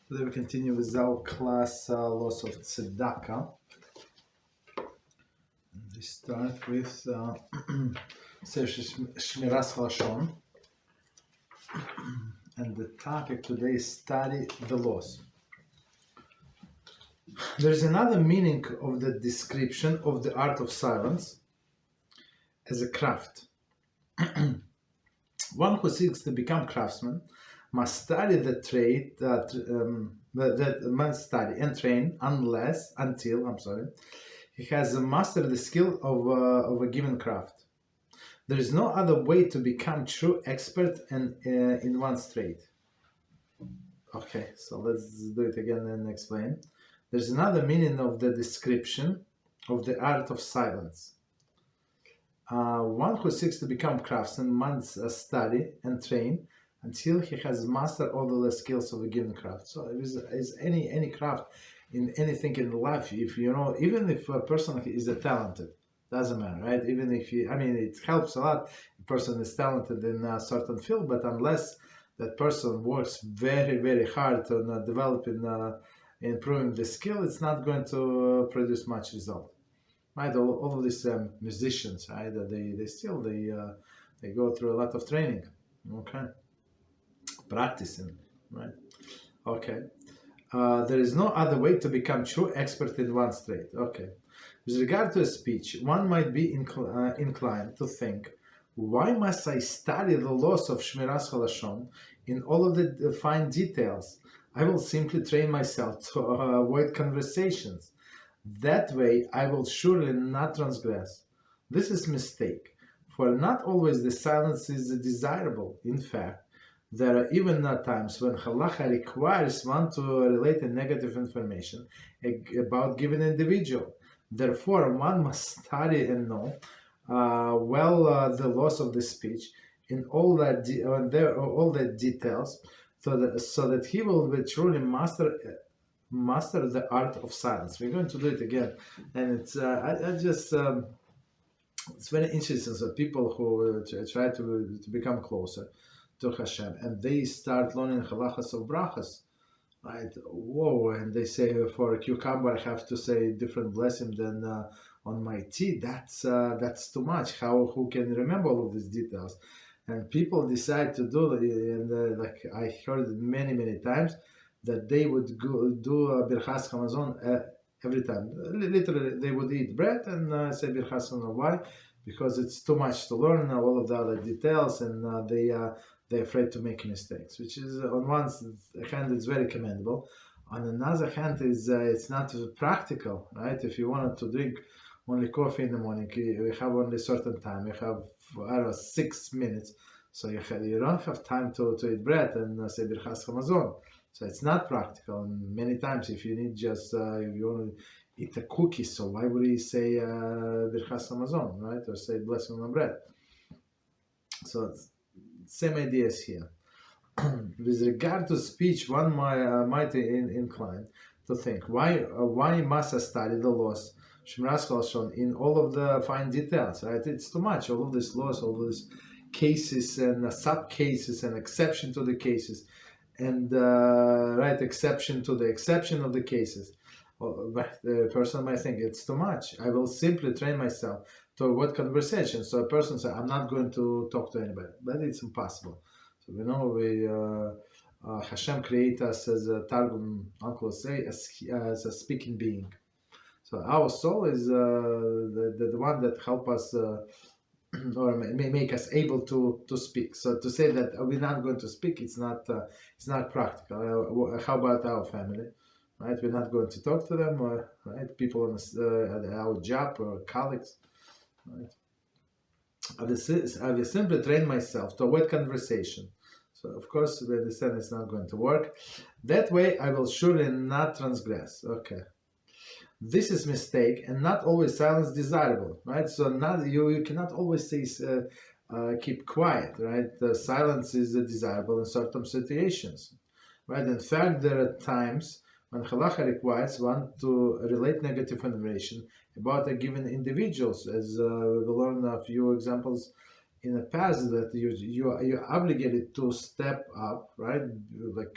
Today we continue with our class laws of Tzedakah. We start with Sefer Shmiras Haloshon, and the topic today is study the laws. There is another meaning of the description of the art of silence as a craft. One who seeks to become craftsman must study the trade that must study and train until he has mastered the skill of a given craft. There is no other way to become true expert in one's trade. Okay, so let's do it again and explain. There's another meaning of the description of the art of silence. One who seeks to become craftsman must study and train until he has mastered all the skills of a given craft. So it is any craft in anything in life. If even if a person is talented, doesn't matter, right? Even if it helps a lot. A person is talented in a certain field, but unless that person works very, very hard on developing, improving the skill, it's not going to produce much result. Right? All of these musicians, right? They go through a lot of training. Okay. Practicing, right? Okay. There is no other way to become true expert in one's trade. Okay. With regard to a speech, one might be inclined to think, why must I study the laws of Shmiras Haloshon in all of the fine details? I will simply train myself to avoid conversations. That way, I will surely not transgress. This is a mistake, for not always the silence is desirable. In fact, there are even times when halacha requires one to relate a negative information about given individual. Therefore, one must study and know the laws of the speech in all the details, so that he will be truly master the art of silence. We're going to do it again, and it's it's very interesting. So people who try to become closer to Hashem, and they start learning halachas of brachas, right? Whoa! And they say for a cucumber I have to say different blessing than on my tea. That's too much. Who can remember all of these details? And people decide to do it, and like I heard many times that they would go do birchas hamazon every time. Literally, they would eat bread and say birchas hamazon. Why? Because it's too much to learn all of the other details, and they're afraid to make mistakes, which is on one hand it's very commendable. On another hand, it's not practical, right? If you wanted to drink only coffee in the morning, you have only a certain time. You have 6 minutes, so you don't have time to eat bread and say birchas hamazon. So it's not practical. And many times, if you need just if you want to eat a cookie, so why would he say birchas hamazon, right? Or say blessing on bread? So same ideas here. With regard to speech, one might incline to think, why must I study the laws, Shmiras Haloshon, in all of the fine details, right? It's too much. All of these laws, all of these cases and sub-cases and exception to the cases, and exception to the exception of the cases. But the person might think it's too much. I will simply train myself to avoid conversation. So a person says, I'm not going to talk to anybody, but it's impossible. So we know Hashem created us, as a Targum uncle say, as a speaking being. So our soul is the one that help us or make us able to speak. So to say that we're not going to speak, it's not practical. How about our family? Right, we're not going to talk to them, right? People on at our job or colleagues. Right? I will simply train myself to avoid conversation. So of course we understand it's not going to work. That way I will surely not transgress. Okay. This is mistake, and not always silence desirable, right? So you cannot always say keep quiet, right? The silence is desirable in certain situations, right? In fact, there are times when halacha requires one to relate negative information about a given individuals, as we will learn a few examples in the past that you're obligated to step up, right? Like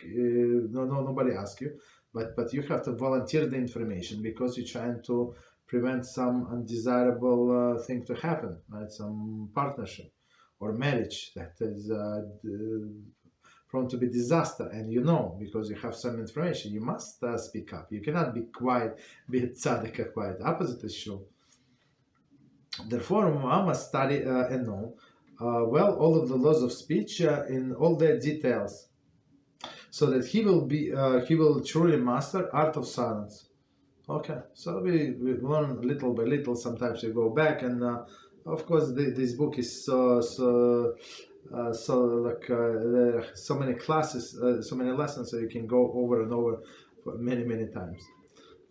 nobody asks you, but you have to volunteer the information because you're trying to prevent some undesirable thing to happen, right? Some partnership or marriage that is prone to be disaster, and because you have some information, you must speak up. You cannot be quiet, be tzaddik quiet. Opposite is true. Therefore, one must study and know well all of the laws of speech in all their details, so that he will truly master art of silence. Okay, so we learn little by little. Sometimes we go back, and of course this book is so many classes, so many lessons, so you can go over and over for many times.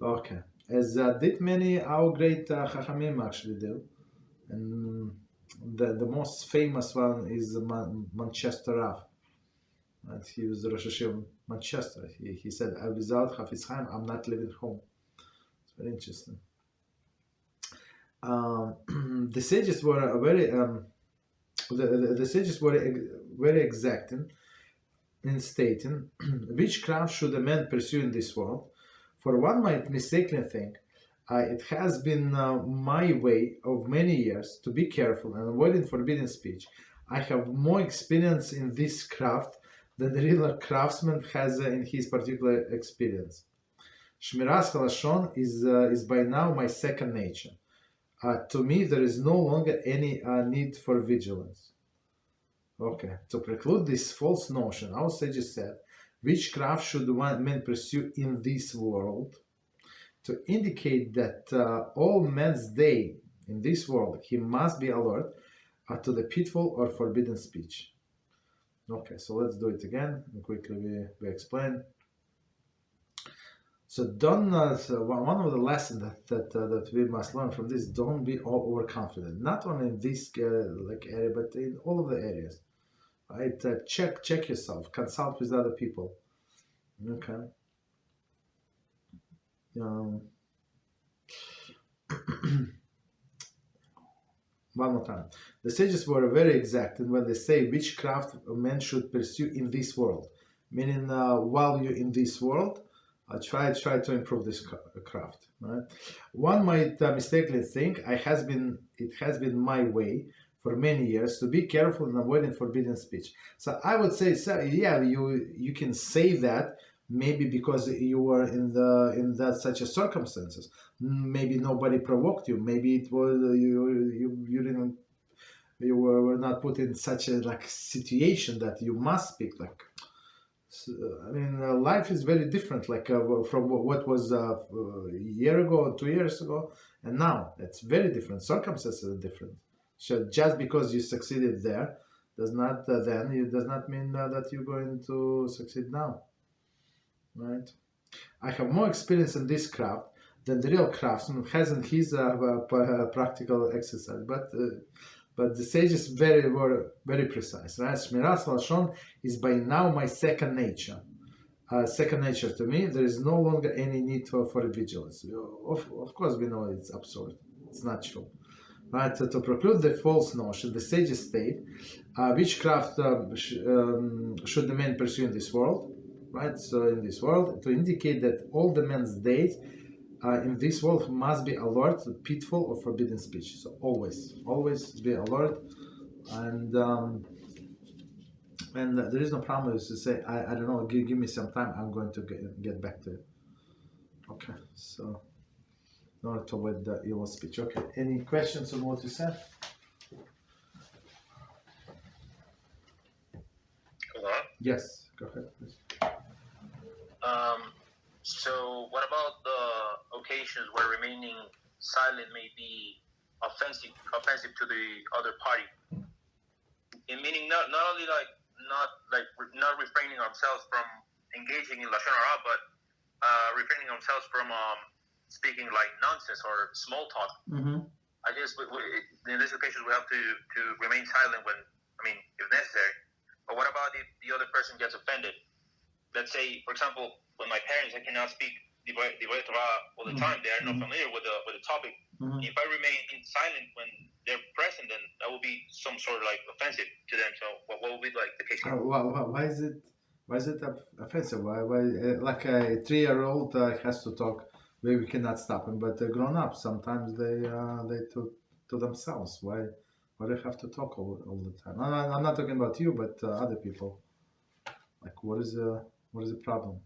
Okay, as did many our great Chachamim actually do, and the most famous one is Manchester Rav. And he was the Rosh Hashanah Manchester. He said, "Without Hafiz Chaim, I'm not leaving home." It's very interesting. The sages were very exacting in stating which craft should a man pursue in this world. For one might mistakenly think, it has been my way of many years to be careful and avoiding forbidden speech. I have more experience in this craft than the real craftsman has in his particular experience. Shmiras Haloshon is by now my second nature. To me, there is no longer any need for vigilance. Okay, to preclude this false notion, our sages said, which craft should one man pursue in this world? To indicate that all man's day in this world, he must be alert to the pitfall or forbidden speech. Okay, so let's do it again. And quickly we explain. So don't. One of the lessons that we must learn from this: don't be overconfident. Not only in this area, but in all of the areas. Right? Check yourself. Consult with other people. Okay. One more time. The sages were very exact when they say which craft a man should pursue in this world. Meaning, while you're in this world, try to improve this craft. Right? One might mistakenly think it has been my way for many years to be careful in avoiding forbidden speech. So I would say, yeah, you can say that. Maybe because you were in that such a circumstances. Maybe nobody provoked you. Maybe it was you were not put in such a situation that you must speak. Life is very different. From what was a year ago, 2 years ago, and now it's very different. Circumstances are different. So just because you succeeded there does not mean that you're going to succeed now. Right, I have more experience in this craft than the real craftsman has in his practical exercise. But the sages were very precise. Right, Shmiras Haloshon is by now my second nature. Second nature to me. There is no longer any need for vigilance. Of course, we know it's absurd. It's not true. Right, to preclude the false notion, the sages state which craft should the man pursue in this world. Right, so in this world, to indicate that all the man's days in this world must be alert to pitfall or forbidden speech. So always be alert, and there is no problem is to say I don't know. Give me some time. I'm going to get back to it. Okay, so in order to avoid the evil speech. Okay, any questions on what you said? Hello? Yes, go ahead, please. So what about the occasions where remaining silent may be offensive to the other party? In meaning not only not refraining ourselves from engaging in lashon hara, but refraining ourselves from speaking like nonsense or small talk. Mm-hmm. I guess in these occasions we have to remain silent if necessary. But what about if the other person gets offended? Let's say, for example, when my parents, I cannot speak Torah all the time. They are not familiar with the topic. Mm-hmm. If I remain silent when they're present, then that will will be some sort of like offensive to them. So what will be like the case? Why is it offensive? Why like a 3-year-old has to talk? We cannot stop him, but the grown-ups sometimes they to themselves. Why do they have to talk all the time? I'm not talking about you, but other people. Like, what is the problem?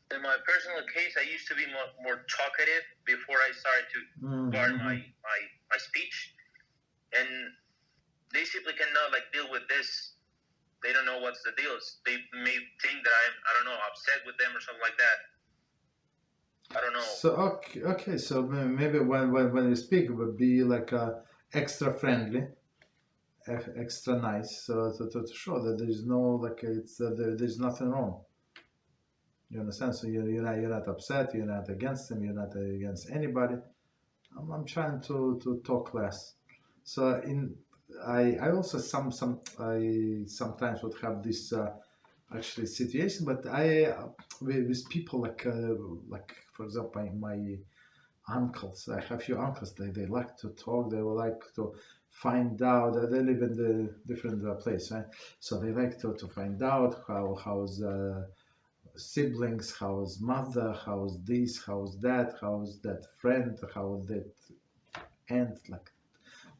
In my personal case, I used to be more talkative before I started to guard my speech, and they simply cannot like deal with this. They don't know what's the deal. They may think that I don't know, upset with them or something like that. I don't know. So okay. So maybe when you speak, it would be like extra friendly, extra nice, so to show that there is no like there's nothing wrong. You understand? So you're not upset. You're not against them. You're not against anybody. I'm trying to talk less. So I also sometimes would have this actually situation, but with people like for example my uncles. I have few uncles. They like to talk. They would like to find out. They live in the different place, right? So they like to find out how's siblings, how's mother, how's this, how's that friend, how's that aunt, like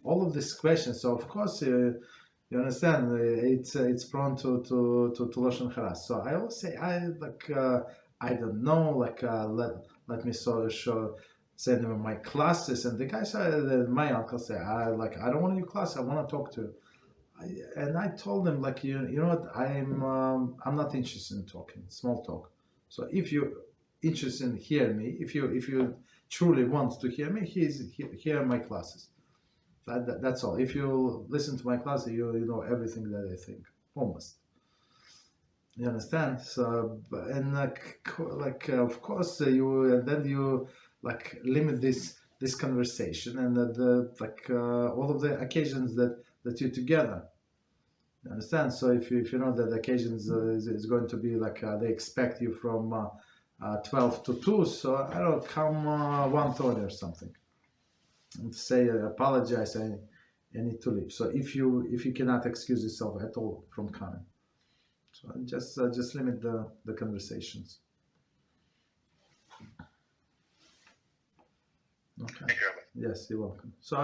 all of these questions. So of course you understand it's prone to Haloshon Hara. So I always say I don't know, let me send them my classes, and the guy said, my uncle said, I don't want your class, I want to talk to you. And I told him, like, you know what, I'm not interested in talking, small talk. So if you're interested in hearing me, if you truly want to hear me, here are my classes. That's all. If you listen to my class, you know everything that I think, almost. You understand? So, and of course you like limit this conversation and all of the occasions that you're together. You understand? So if you know that the occasions is going to be like they expect you from 12 to 2, so I don't know, come 1:30 or something, and say apologize, I need to leave. So if you cannot excuse yourself at all from coming, so just limit the conversations. Okay. Thank you, Rabbi. Yes, you're welcome. So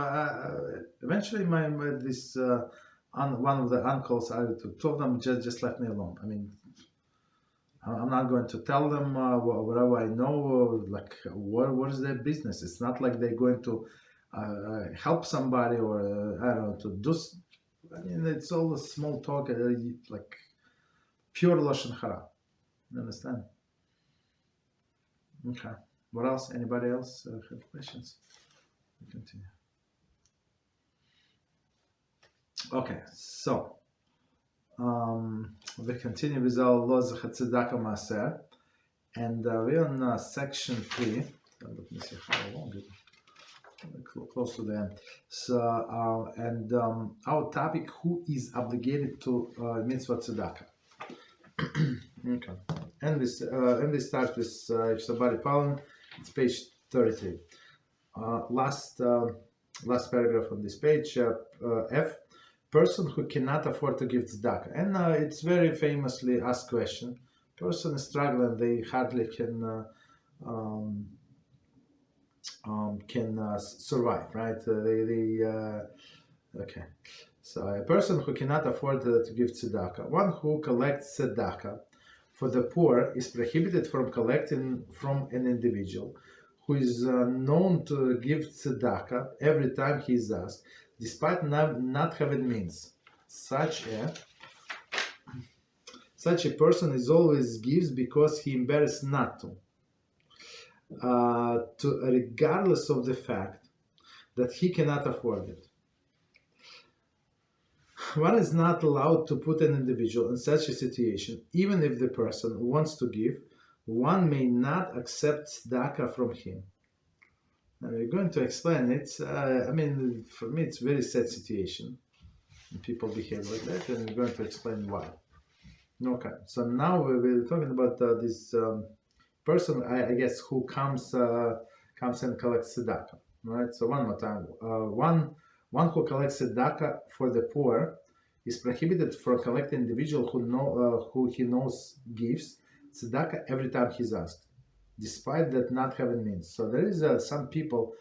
eventually, one of the uncles, I told them just let me alone. I mean, I'm not going to tell them whatever I know. Like, what is their business? It's not like they're going to help somebody or I don't know to do. I mean, it's all a small talk, like pure Lashon Hara. You understand? Okay. What else? Anybody else have questions? We continue. Okay, so we continue with our laws of Tzedakah Maaser, and we're on section 3. Let me see how long it is. Close to the end. So, our topic: who is obligated to Mitzvah Tzedakah? Okay, and we start with if somebody following, it's page 33. Last paragraph on this page, F. Person who cannot afford to give tzedakah, and it's very famously asked question. Person is struggling; they hardly can survive, right? Okay. So a person who cannot afford to give tzedakah, one who collects tzedakah for the poor, is prohibited from collecting from an individual who is known to give tzedakah every time he is asked, despite not having means. Such a person is always gives because he embarrassed not to, regardless of the fact that he cannot afford it. One is not allowed to put an individual in such a situation, even if the person wants to give. One may not accept tzedakah from him. And we're going to explain it. I mean, for me, it's a very sad situation. And people behave like that, and we're going to explain why. Okay, so now we're talking about this person, I guess, who comes and collects tzedakah. Right. So one more time. One who collects tzedakah for the poor is prohibited from collecting individual who he knows gives tzedakah every time he's asked, despite that not having means. So there is some people,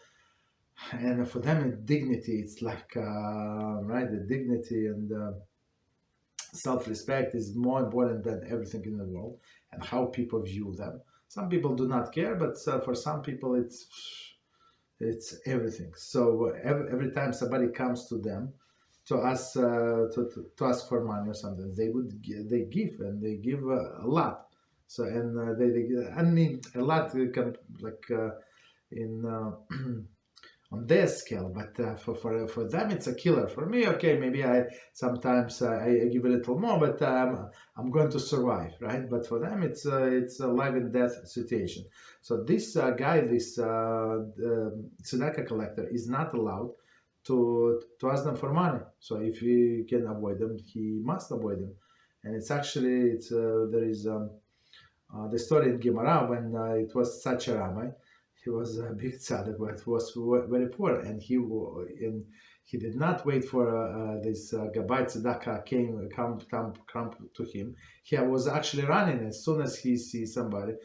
and for them dignity, it's like right, the dignity and self-respect is more important than everything in the world, and how people view them. Some people do not care, but for some people it's everything. So every time somebody comes to them to ask to ask for money or something, they give, and they give a lot. So and I mean a lot like in on their scale, but for them it's a killer. For me, okay, maybe I sometimes I give a little more, but I'm going to survive, right? But for them it's a life and death situation. So this guy, this tzedakah collector, is not allowed to ask them for money. So if he can avoid them, he must avoid them. And it's actually there is the story in Gemara when it was such a rabbi. He was a big tzaddik, but was very poor, and he did not wait for this Gabbai tzedakah come to him. He was actually running as soon as he sees somebody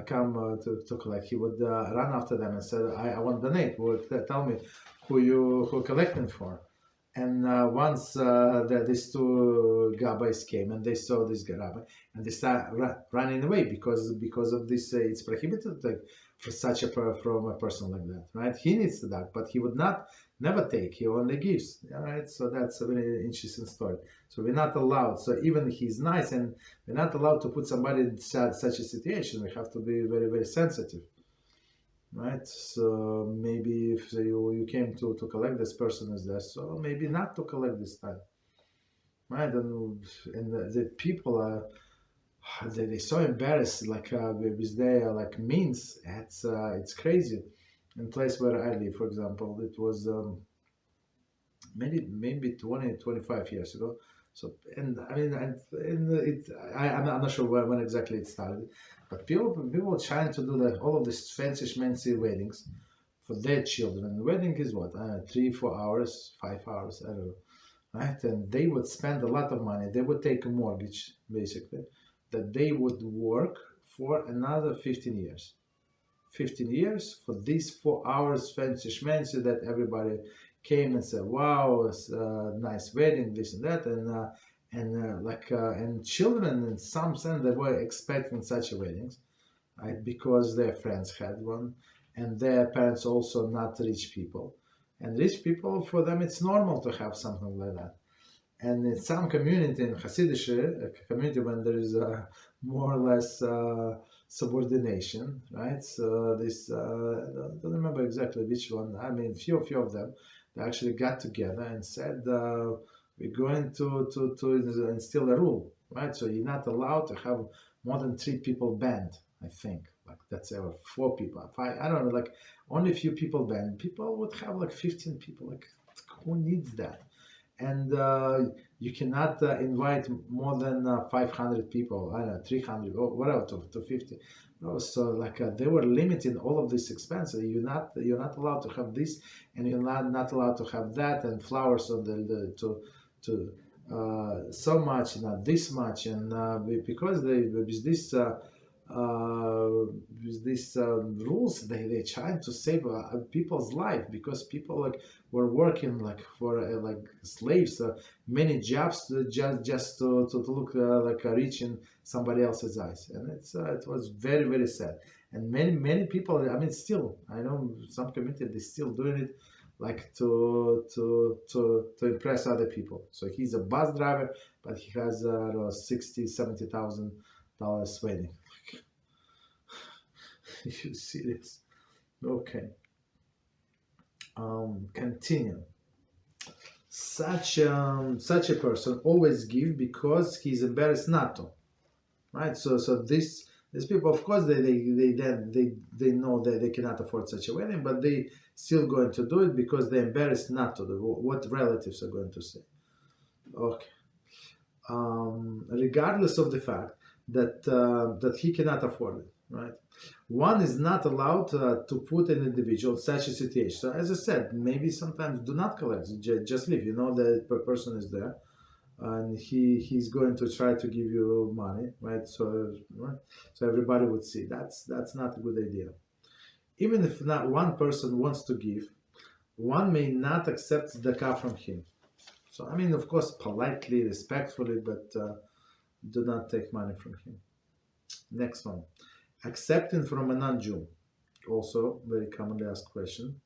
come to collect. He would run after them and said, "I want donate. Tell me who collecting for." And once these two Gabbais came and they saw this Rabbi, and they started running away because of this. It's prohibited for such from a person like that, right? He needs tzedakah, but he would never take. He only gives, right? So that's a very interesting story. So we're not allowed. So even he's nice, and we're not allowed to put somebody in such a situation. We have to be very, very sensitive. Right, so maybe if you came to collect, this person is there, so maybe not to collect this time, right? And the people are they're so embarrassed, like with their like means. It's crazy. In the place where I live, for example, it was maybe 20-25 years ago. So and I mean, I'm not sure when exactly it started. But people trying to do all of these fancy weddings for their children. The wedding is what 3-4 hours, 5 hours, I don't know, right? And they would spend a lot of money. They would take a mortgage, basically, that they would work for another 15 years. 15 years for these 4 hours fancy schmancy that everybody came and said, "Wow, it's a nice wedding, this and that," and children in some sense they were expecting such weddings, right? Because their friends had one, and their parents also not rich people, and rich people, for them it's normal to have something like that. And in some community, in Hasidic community, when there is more or less subordination, right? So this I don't remember exactly which one. I mean, few of them, they actually got together and said, we're going to instill a rule, right? So you're not allowed to have more than 3 people band, I think. Like that's 4 people, 5, I don't know, like only a few people band. People would have like 15 people. Like who needs that? And you cannot invite more than 500 people, I don't know, 300 or whatever, to 50. No, so like they were limiting all of this expenses. You're not allowed to have this, and you're not allowed to have that, and flowers on to so much, not this much, and because with these rules, they trying to save people's life, because people like were working like for like slaves, many jobs just to look like rich in somebody else's eyes, and it was very, very sad. And many people, I mean, still I know some community they still doing it, like to impress other people. So he's a bus driver, but he has $60,000-$70,000 wedding. You see this? Okay. Continue. Such a person always give because he's embarrassed not to, right? So these people, of course, they know that they cannot afford such a wedding, but they still going to do it because they're embarrassed not to do what relatives are going to say. Okay. Regardless of the fact that he cannot afford it. right? One is not allowed to put an individual in such a situation. So as I said, maybe sometimes do not collect, just leave. You know the person is there, and he's going to try to give you money, right? So everybody would see. That's not a good idea. Even if not one person wants to give, one may not accept tzedakah from him. So I mean, of course, politely, respectfully, but do not take money from him. Next one, accepting from a non-Jew. Also, very commonly asked question.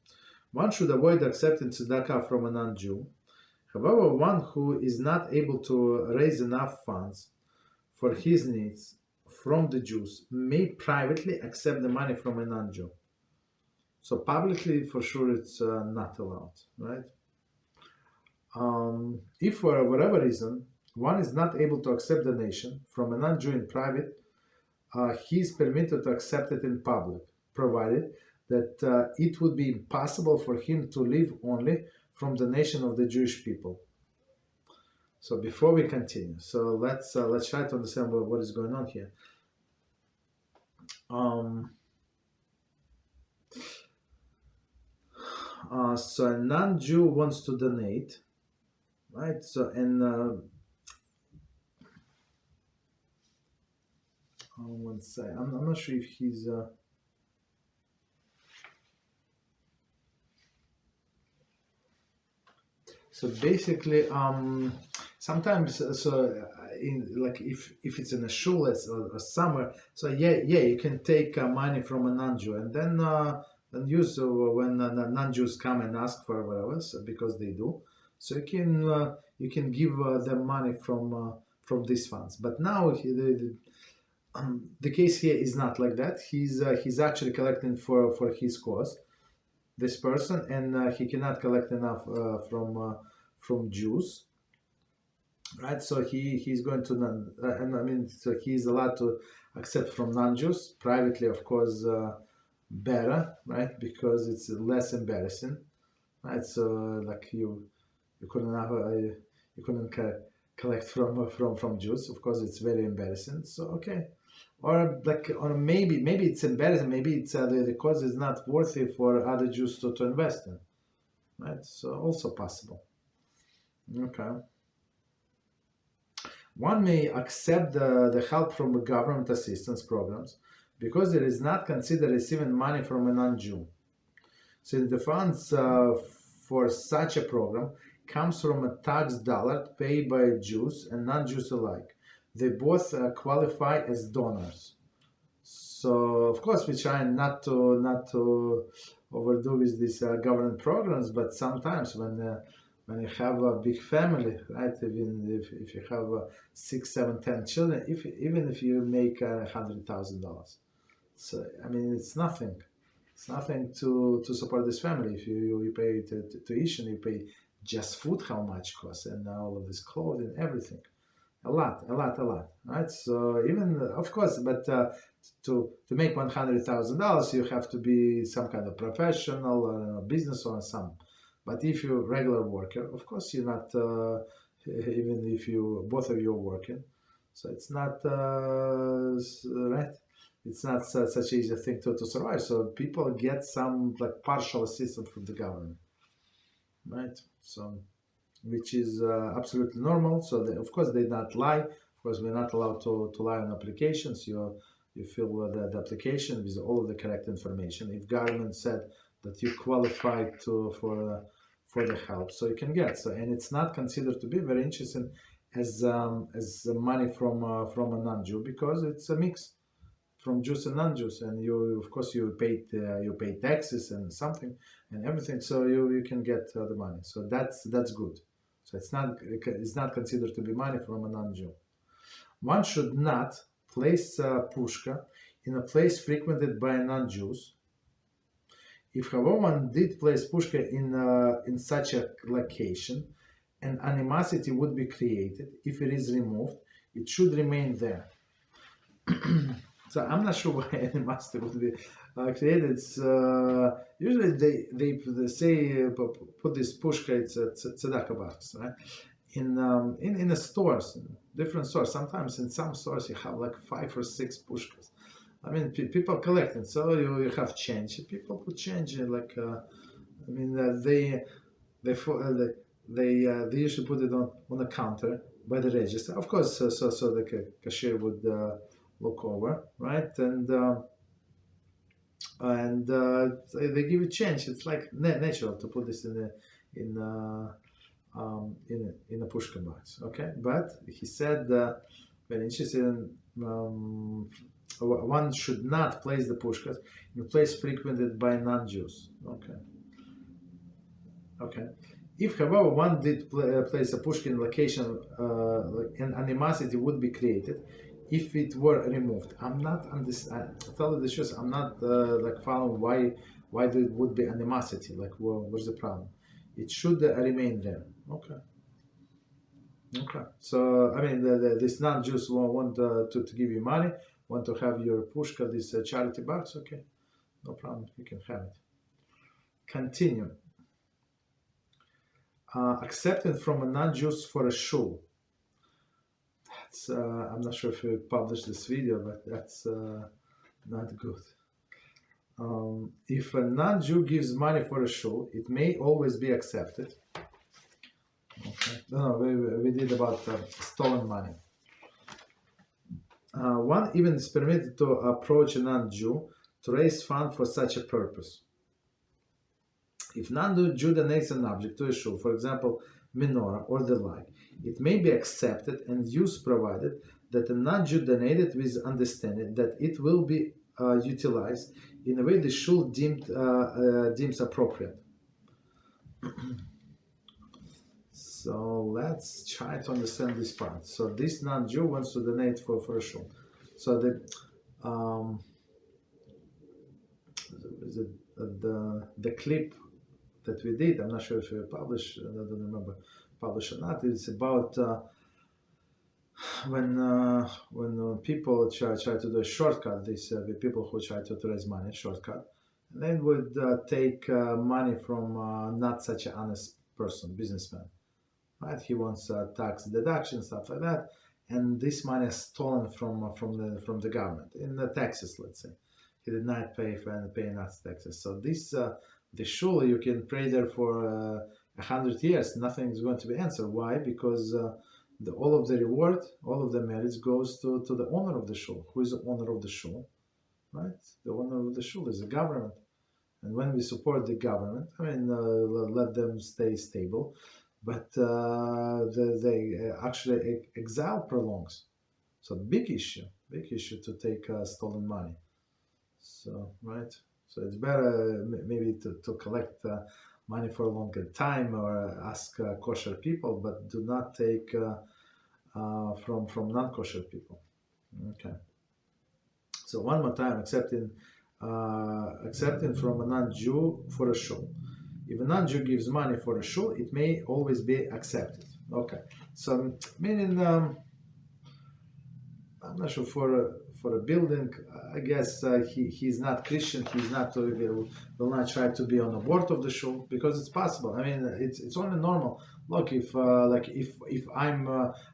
One should avoid accepting tzedakah from a non-Jew. However, one who is not able to raise enough funds for his needs from the Jews may privately accept the money from a non-Jew. So publicly, for sure, it's not allowed, right? If for whatever reason one is not able to accept donation from a non-Jew in private, he is permitted to accept it in public, provided that it would be impossible for him to live only from the nation of the Jewish people. So before we continue, so let's try to understand what is going on here. So a non-Jew wants to donate, right? So one second. I'm not sure if he's. So basically, sometimes like if it's in a shul or somewhere, so yeah, you can take money from a non-Jew and then use when non-Jews come and ask for whatever, because they do. So you can give them money from these funds. But now the case here is not like that. He's actually collecting for his cause, this person, and he cannot collect enough from Jews, right? So he's going to and I mean, so he's allowed to accept from non-Jews privately, of course, better, right? Because it's less embarrassing, right? So like you couldn't have you couldn't collect from Jews. Of course, it's very embarrassing. So okay. Or maybe it's embarrassing. Maybe it's the cause is not worthy for other Jews to invest in, right? So also possible. Okay. One may accept the help from the government assistance programs because it is not considered receiving money from a non-Jew, since the funds for such a program comes from a tax dollar paid by Jews and non-Jews alike. They both qualify as donors. So of course we try not to overdo with these government programs, but sometimes when you have a big family, right? Even if you have 6, 7, 10 children, even if you make $100,000, so I mean it's nothing. It's nothing to support this family. If you pay tuition, you pay just food, how much costs, and all of this clothing, everything. A lot, right? So even, of course, but to make $100,000, you have to be some kind of professional or business or some. But if you're a regular worker, of course you're not, even if both of you are working. So it's not, right? It's not such easy thing to survive. So people get some like partial assistance from the government, right? So, which is absolutely normal. So of course they not lie. Of course we're not allowed to lie on applications. You fill the application with all of the correct information. If government said that you qualify for the help, so you can get. So and it's not considered to be very interesting as money from a non-Jew, because it's a mix from Jews and non-Jews, and you of course you pay taxes and something and everything, so you can get the money. So that's good. So it's not considered to be money from a non-Jew. One should not place pushka in a place frequented by non-Jews. If, however, one did place pushka in such a location, an animosity would be created. If it is removed, it should remain there. So I'm not sure why animosity would be created. It's, usually they say put this pushka, it's a tzedakah box, right? In the stores, in different stores. Sometimes in some stores you have like 5 or 6 pushkas. I mean, people collecting. So you have change. People put change in, like, I mean, they usually put it on the counter by the register. Of course, so the cashier would look over, right? And they give you change. It's like natural to put this in a pushka box. Okay, but he said very interesting. One should not place the pushkas in a place frequented by non-Jews. Okay. If, however, one did place a pushka in location, an animosity would be created if it were removed. I'm not on this. I tell you the truth. I'm not like following why there would be animosity. Like, what's the problem? It should remain there. Okay. So I mean, this non-Jews want to give you money, want to have your pushka, this charity box. Okay, no problem. You can have it. Continue. Accepted from a non-Jews for a shul. That's I'm not sure if you published this video, but that's not good. If a non-Jew gives money for a shul, it may always be accepted. Okay. No, we did about stolen money. One even is permitted to approach a non-Jew to raise funds for such a purpose. If non-Jew donates an object to a shul, for example, menorah or the like, it may be accepted and used provided that a non-Jew donated with understanding that it will be utilized in a way the shul deems appropriate. So let's try to understand this part. So this non-Jew wants to donate for a shul. So the clip that we did, I'm not sure if we published, I don't remember published or not. It's about when people try to do a shortcut. These people who try to raise money, shortcut, and then would take money from not such an honest person, businessman. Right? He wants tax deduction, stuff like that, and this money is stolen from the government in the taxes. Let's say he did not pay enough taxes. So this the shul, you can pray there for 100 years, nothing is going to be answered. Why? Because all of the reward, all of the merits goes to the owner of the shul. Who is the owner of the shul? Right? The owner of the shul is the government. And when we support the government, I mean, let them stay stable. But they actually exile prolongs. So big issue to take stolen money. So, right? So it's better maybe to collect money for a longer time or ask kosher people, but do not take from non-kosher people. Okay. So one more time, accepting from a non-Jew for a shul. If a non-Jew gives money for a shul, it may always be accepted. Okay. So meaning, I'm not sure for a building. I guess he's not Christian. He's not will not try to be on the board of the shul because it's possible. I mean, it's only normal. Look, if I'm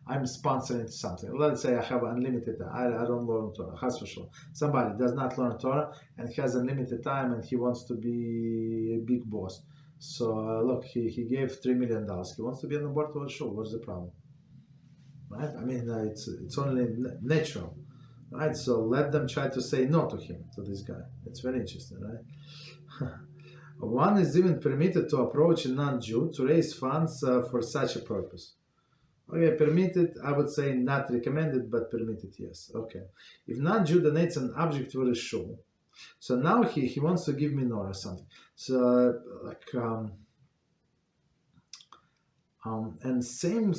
sponsoring something, let's say I have unlimited. I don't learn Torah. Somebody does not learn Torah and has unlimited time and he wants to be a big boss. So look, he gave $3 million. He wants to be on the board of the shul. What's the problem? Right? I mean, it's only natural. Right, so let them try to say no to him, to this guy. It's very interesting, right? One is even permitted to approach a non-Jew to raise funds for such a purpose. Okay, permitted, I would say not recommended, but permitted, yes. Okay. If non-Jew donates an object for a shul, so now he wants to give menorah or something. So, and same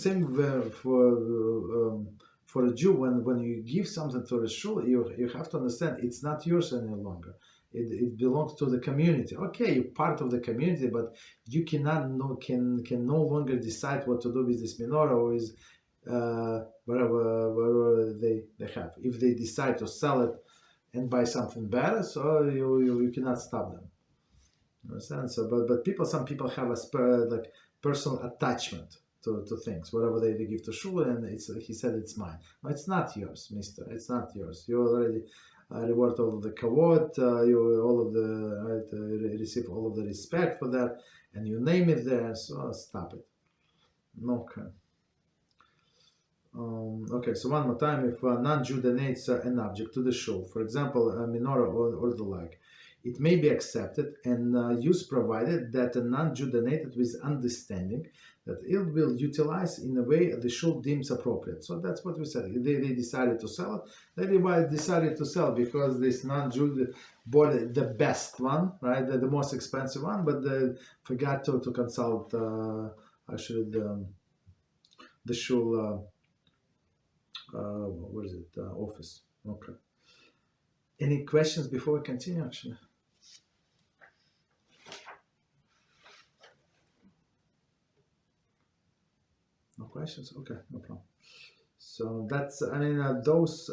for a Jew, when you give something to a shul, you have to understand it's not yours any longer. It belongs to the community. Okay, you're part of the community, but you can no longer decide what to do with this menorah or with wherever they have. If they decide to sell it and buy something better, so you cannot stop them. Understand? So, but some people have a personal attachment to things, whatever they give to shul, and he said it's mine. No, it's not yours, mister. It's not yours. You already reward all of the kavod, you all of the receive all of the respect for that, and you name it there. So stop it. Okay. Okay, so one more time, if a non-Jew donates an object to the shul, for example, a menorah or the like, it may be accepted and used provided that a non-Jew donated with understanding that it will utilize in a way the shul deems appropriate. So that's what we said. They decided to sell it. They decided to sell because this non-Jew bought the best one, right? The most expensive one, but they forgot to consult actually the shul. What is it? Office. Okay. Any questions before we continue? Actually, no questions. Okay, no problem. So that's. I mean, those.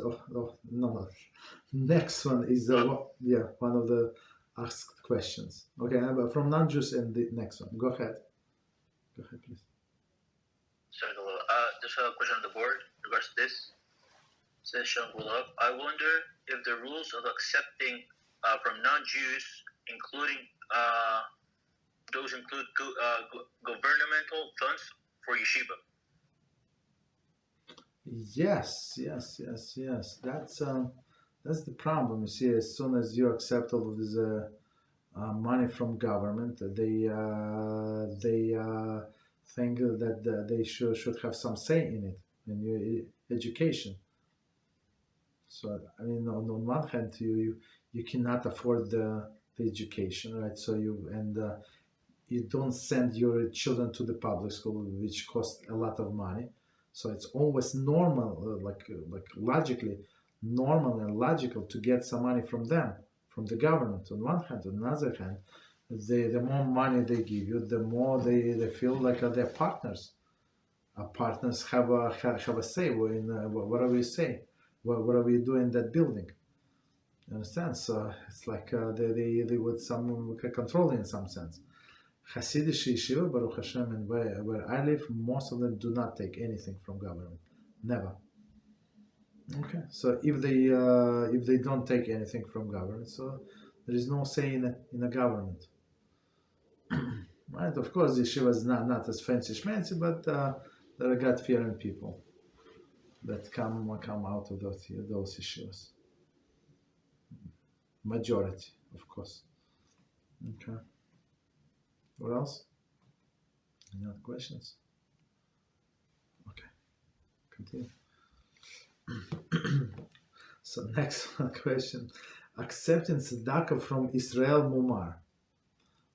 No. Next one is one of the asked questions. Okay, from non-Jews and the next one. Go ahead. Go ahead, please. Sorry, there's a question on the board in regards to this. It says, I wonder if the rules of accepting from non-Jews, including those include governmental funds for yeshiva. Yes. That's the problem. You see, as soon as you accept all of this money from government, they think that they should have some say in it, in your education. So I mean, on one hand, you cannot afford the education, right? So you don't send your children to the public school, which costs a lot of money. So it's always normal, like logically normal and logical to get some money from them, from the government. On one hand, on the other hand, the more money they give you, the more they feel like they're partners. Partners have a say in whatever we say, whatever we do in that building. You understand? So it's like they would some control in some sense. Hasidic yeshiva, Baruch Hashem, and where I live, most of them do not take anything from government, never. Okay, so if they don't take anything from government, so there is no say in a government. Right? Of course, yeshiva is not as fancy schmancy, but there are God-fearing people that come out of those yeshivas. Majority, of course. Okay. What else? Any other questions? Okay. Continue. So next question. Accepting tzedakah from Israel Mumar.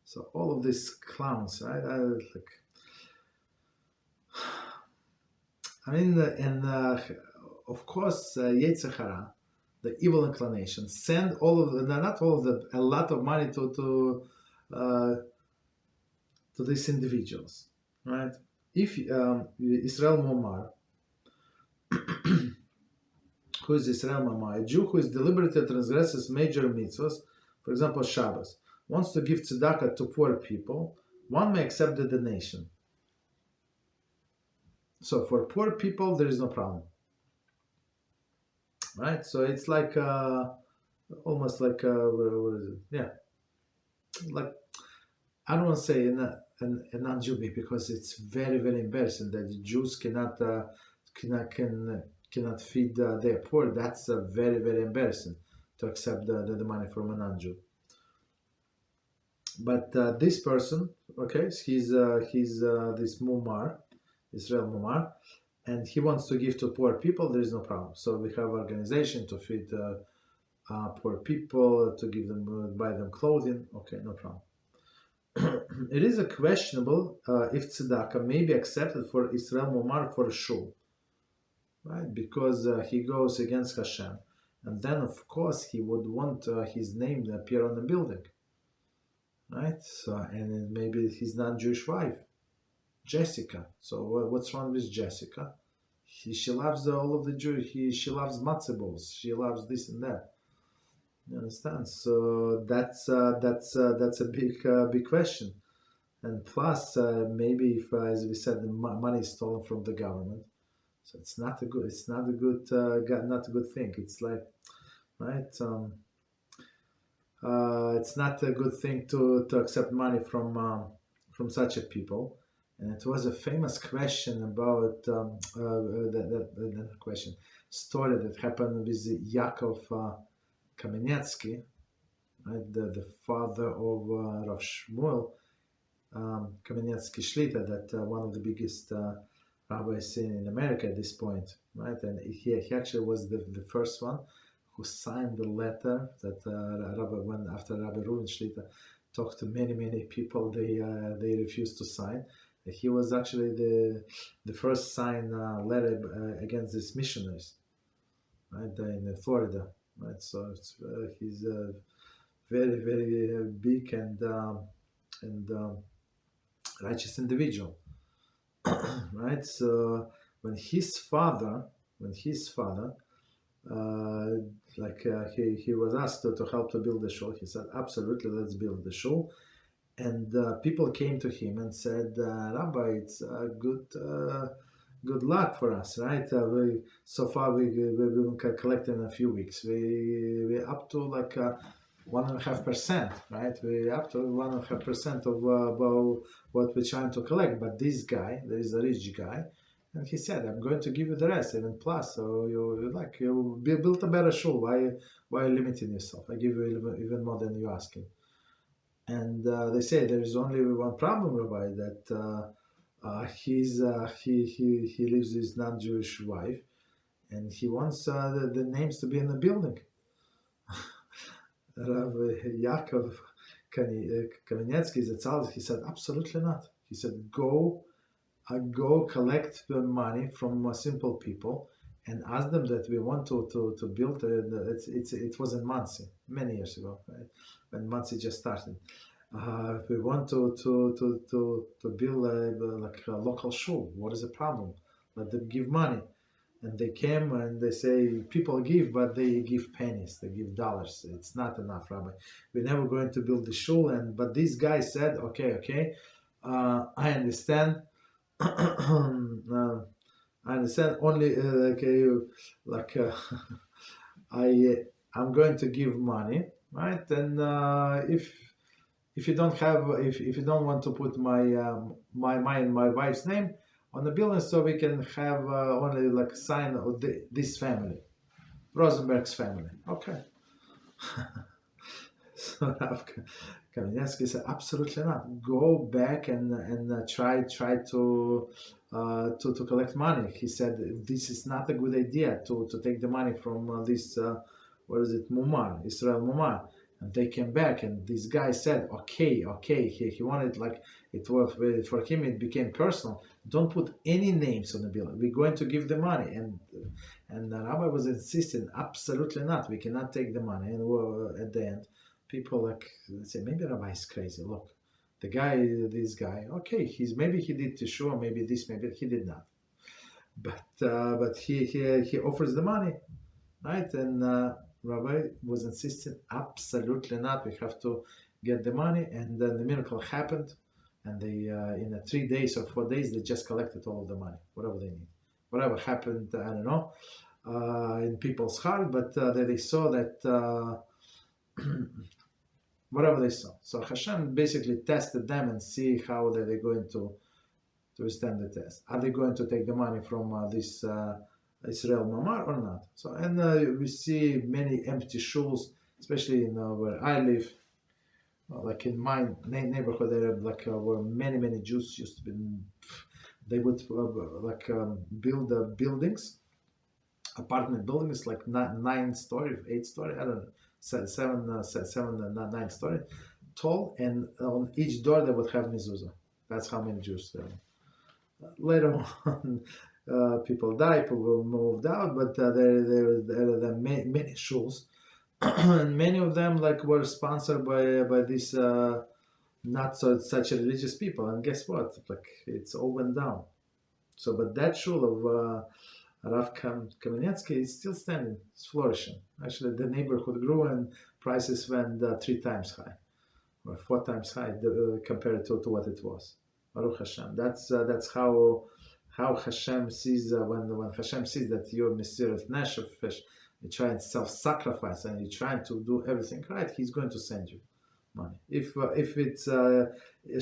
So all of these clowns, right? Of course, Yitzchak, the evil inclination, send a lot of money to these individuals, right? If Israel Mumar, who is Israel Mumar, a Jew who is deliberately transgresses major mitzvahs, for example Shabbos, wants to give tzedakah to poor people, one may accept the donation. So for poor people, there is no problem, right? So it's like almost like what is it? Yeah, like I don't want to say a non-Jew because it's very, very embarrassing that the Jews cannot feed their poor. That's very, very embarrassing to accept the money from a non-Jew. But this person, okay, he's this Mumar, Israel Mumar, and he wants to give to poor people. There is no problem. So we have organization to feed poor people, to give them, buy them clothing. Okay, no problem. It is questionable if tzedakah may be accepted for Israel Mumar for a shul, right? Because he goes against Hashem, and then of course he would want his name to appear on the building, right? So and maybe his non-Jewish wife, Jessica. So what's wrong with Jessica? She loves all of the Jews. She loves matzah balls. She loves this and that. You understand? So that's a big question. And plus, maybe if, as we said, the money is stolen from the government, so it's not a good thing. It's like, right? It's not a good thing to accept money from such a people. And it was a famous question about that question story that happened with Yaakov Kamenetsky, right? The father of Rav Shmuel Kamenetsky Shlita, that one of the biggest rabbis in America at this point, right? And he actually was the first one who signed the letter that when after Rabbi Reuven Shlita talked to many people, they refused to sign. He was actually the first signed letter against these missionaries, right, in Florida, right? So it's, he's a very big and righteous individual, right? So when his father, he was asked to help to build the shul, he said, absolutely, let's build the shul. And people came to him and said, Rabbi, it's good luck for us, right? So far we will collect in a few weeks. We're up to like 1.5%, right? We're up to 1.5% of about what we're trying to collect. But this guy, there is a rich guy, and he said, I'm going to give you the rest, even plus. So you built a better shul. Why are you limiting yourself? I give you even more than you're asking. And they say there is only one problem, Rabbi, that he lives with his non-Jewish wife, and he wants the names to be in the building. Rabbi Yaakov Kamenetsky, he said, absolutely not. He said, go collect the money from simple people and ask them that we want to build. It was in Muncie many years ago, right? When Muncie just started. We want to build like a local shul. What is the problem? Let them give money. And they came and they say, people give, but they give pennies, they give dollars. It's not enough, Rabbi. We're never going to build the shul. But this guy said, okay, I understand. I understand only I'm going to give money, right? And if you don't have, if you don't want to put my wife's name on the building, so we can have only like a sign of this family, Rosenberg's family. Okay. So Rav Kamenetsky said, absolutely not. Go back and try to collect money. He said this is not a good idea to take the money from this Mumar, Israel Mumar. And they came back, and this guy said, okay. He wanted, like, it was for him. It became personal. Don't put any names on the bill. We're going to give the money, and the rabbi was insisting, absolutely not. We cannot take the money. And at the end, people say, maybe Rabbi is crazy. Look, this guy, okay, maybe he did teshuvah, maybe he did not. But he offers the money, right? And Rabbi was insisting, absolutely not. We have to get the money, and then the miracle happened, and they in 3 days or 4 days they just collected all of the money, whatever they need. Whatever happened, I don't know, in people's heart, but they saw that whatever they saw. So Hashem basically tested them and see how they're going to withstand the test. Are they going to take the money from this Israel Mumar or not? So, and we see many empty shuls, especially in where I live, like in my neighborhood, there were many Jews used to be. They would build buildings, apartment buildings, like 9-story, 8-story, I don't know, 7, 9 story tall, and on each door they would have mezuzah. That's how many Jews there were. Later on, people died, people moved out, but there are many shuls, and many of them were sponsored by these not such religious people. And guess what? It's all went down. So, but that shul of Rav Kamenetsky is still standing. It's flourishing. Actually, the neighborhood grew and prices went 3 times high, or 4 times high compared to what it was. Baruch Hashem. That's how Hashem sees when Hashem sees that you're Mesirat Nefesh, you try and self-sacrifice, and you try to do everything right, he's going to send you money. If it's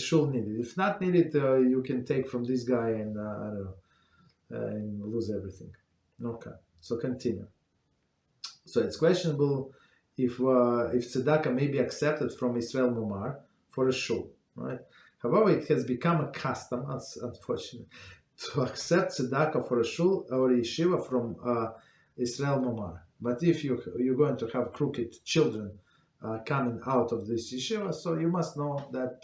shul needed. If not needed, you can take from this guy and I don't know, and lose everything. Okay, so continue. So it's questionable if tzedakah may be accepted from Yisrael Mumar for a shul, right? However, it has become a custom, unfortunately, to accept tzedakah for a shul or a yeshiva from Yisrael Mumar. But if you're going to have crooked children coming out of this yeshiva, so you must know that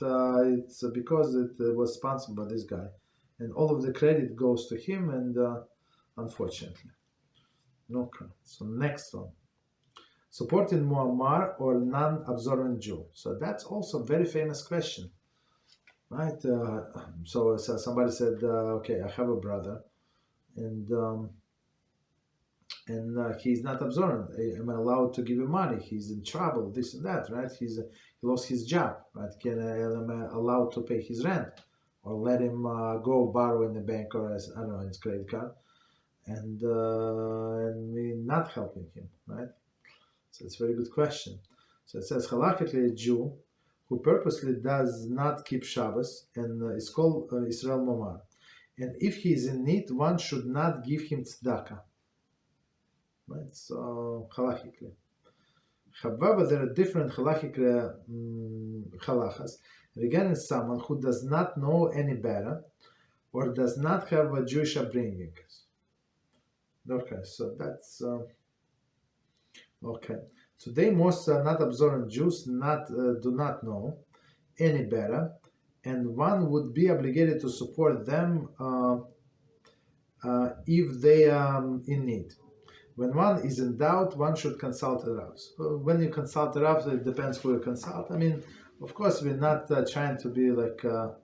it's because it was sponsored by this guy, and all of the credit goes to him, and unfortunately. Okay, so next one. Supporting Mumar or non-observant Jew. So that's also a very famous question, right? So somebody said, okay, I have a brother, and he's not observant. Am I allowed to give him money? He's in trouble, this and that, right? He lost his job, right? Am I allowed to pay his rent, or let him go borrow in the bank, or I don't know, his credit card, and me not helping him, right? So it's a very good question. So it says, halachically, a Jew who purposely does not keep Shabbos and is called Yisrael Mumar, and if he is in need, one should not give him tzedakah. Right, so halachically. However, there are different halachas regarding someone who does not know any better or does not have a Jewish upbringing. Okay, so that's okay. Today, most not observant Jews do not know any better, and one would be obligated to support them if they are in need. When one is in doubt, one should consult a Rav. So when you consult a Rav, it depends who you consult. I mean, of course, we're not trying to be like to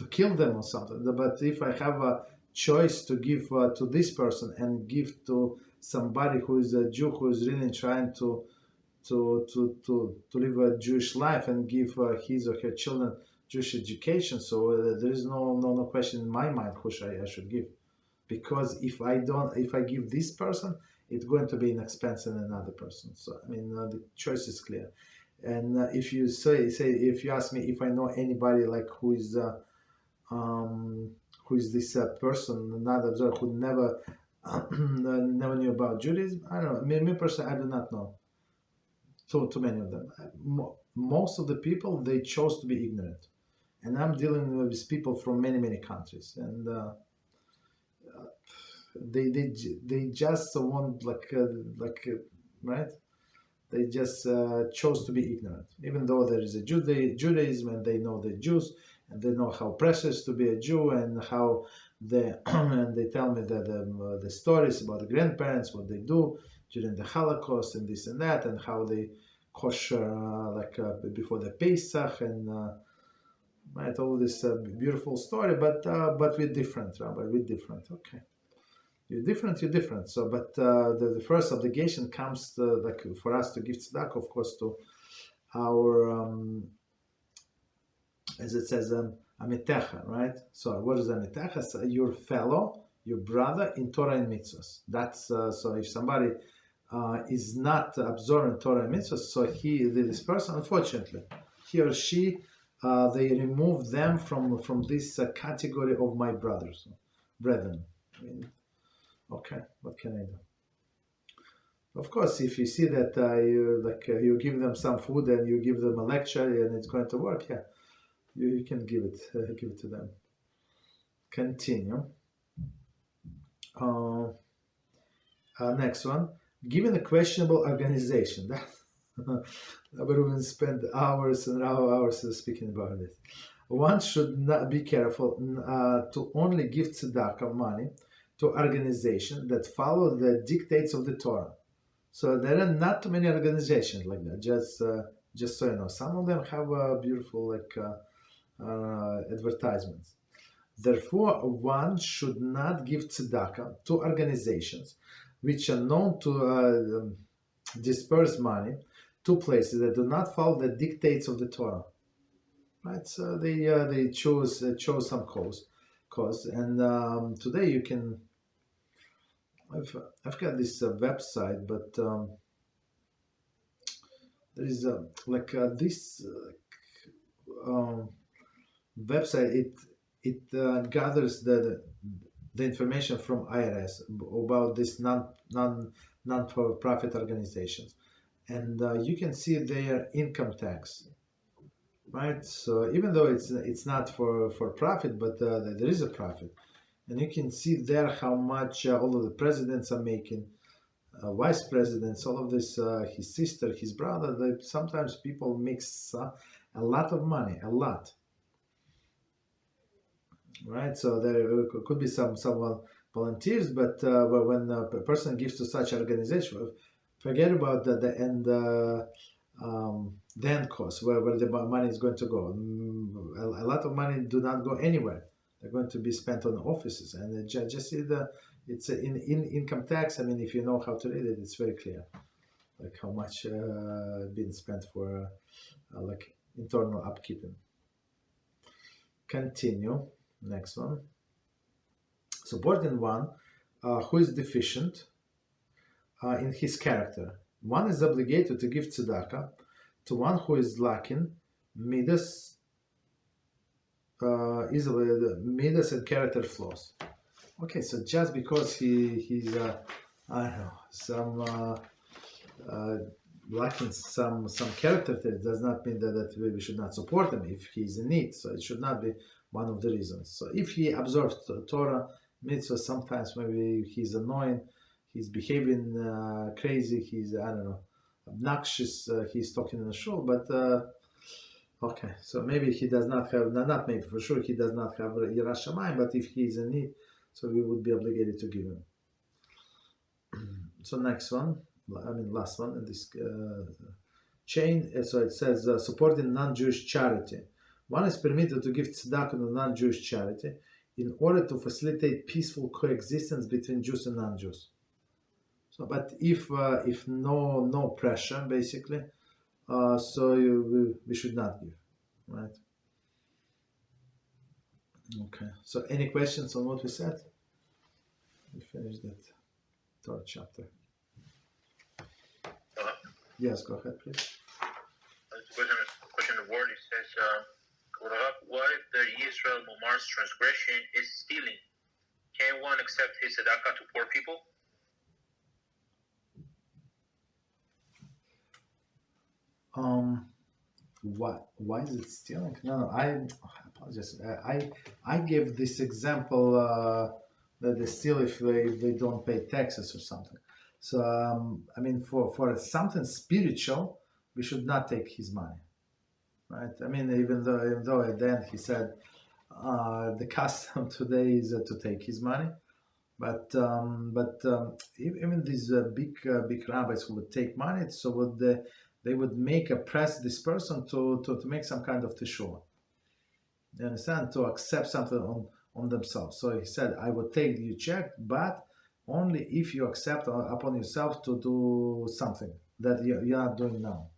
kill them or something. But if I have a choice to give to this person and give to somebody who is a Jew who is really trying to live a Jewish life and give his or her children Jewish education, so there is no question in my mind who I should give. Because if I give this person, it's going to be an expense in another person. So I mean, the choice is clear. And if you if you ask me if I know anybody like who is this person, not observed, who never knew about Judaism, I don't know. Me personally, I do not know. Too many of them. Most of the people, they chose to be ignorant, and I'm dealing with people from many countries, and. They just want right? They just chose to be ignorant, even though there is a Judaism, and they know the Jews, and they know how precious to be a Jew, and how and they tell me that the stories about the grandparents, what they do during the Holocaust, and this and that, and how they kosher before the Pesach, and right, all this beautiful story, but we're different, Rabbi, we're different. Okay. You're different. So, but the first obligation comes for us to give tzedakah, of course, to our, as it says, amitecha, right? So, what is amitecha? So your fellow, your brother in Torah and mitzvahs. That's so. If somebody is not observant Torah and mitzvahs, so this person, unfortunately, he or she, they remove them from this category of my brothers, brethren. I mean, okay, what can I do? Of course, if you see that you give them some food and you give them a lecture and it's going to work, yeah, you can give it to them. Continue. Next one. Given a questionable organization, that I would even spend hours and hours speaking about this. One should not be careful to only give tzedakah money to organizations that follow the dictates of the Torah. So there are not too many organizations like that. Just so you know, some of them have beautiful advertisements. Therefore, one should not give tzedakah to organizations which are known to disperse money to places that do not follow the dictates of the Torah. Right? So they chose some cause, and today you can I've got this website, but there is this website. It gathers the information from IRS about this non-for-profit organizations, and you can see their income tax, right? So even though it's not for profit, but there is a profit, and you can see there how much all of the presidents are making, vice presidents, all of this, his sister, his brother. Sometimes people make a lot of money, a lot. Right, so there could be some volunteers, but when a person gives to such organization, forget about the end cost, where the money is going to go. A lot of money do not go anywhere. They're going to be spent on offices, and just see it's in income tax. I mean, if you know how to read it, it's very clear, like how much been spent for like internal upkeeping. Continue. Next one. Supporting one who is deficient in his character. One is obligated to give tzedakah to one who is lacking midas, midas and character flaws. Okay, so just because he's I don't know, some lacking some character traits does not mean that we should not support him if he's in need. So it should not be one of the reasons. So if he observes Torah, Mitzvah, sometimes maybe he's annoying, he's behaving crazy, he's, I don't know, obnoxious, he's talking in the shul, but okay, so maybe he does not have, not maybe, for sure he does not have Yiras Shamayim, but if he's in need, so we would be obligated to give him. So next one, last one in this chain, so it says supporting non-Jewish charity. One is permitted to give tzedakah to non-Jewish charity in order to facilitate peaceful coexistence between Jews and non-Jews. So, but if no pressure, basically, so we should not give, right? Okay. So, any questions on what we said? We finished that third chapter. Yes, go ahead, please. Question of word. It says, what if the Yisrael Mumar's transgression is stealing? Can one accept his tzedakah to poor people? Why is it stealing? No, I apologize. I gave this example that they steal if they don't pay taxes or something. So I mean, for something spiritual, we should not take his money. Right? I mean, even though at the end he said the custom today is to take his money, but even these big rabbis who would take money, so they would make press this person to make some kind of teshuva. You understand? To accept something on themselves. So he said, I would take your check, but only if you accept upon yourself to do something that you're not doing now.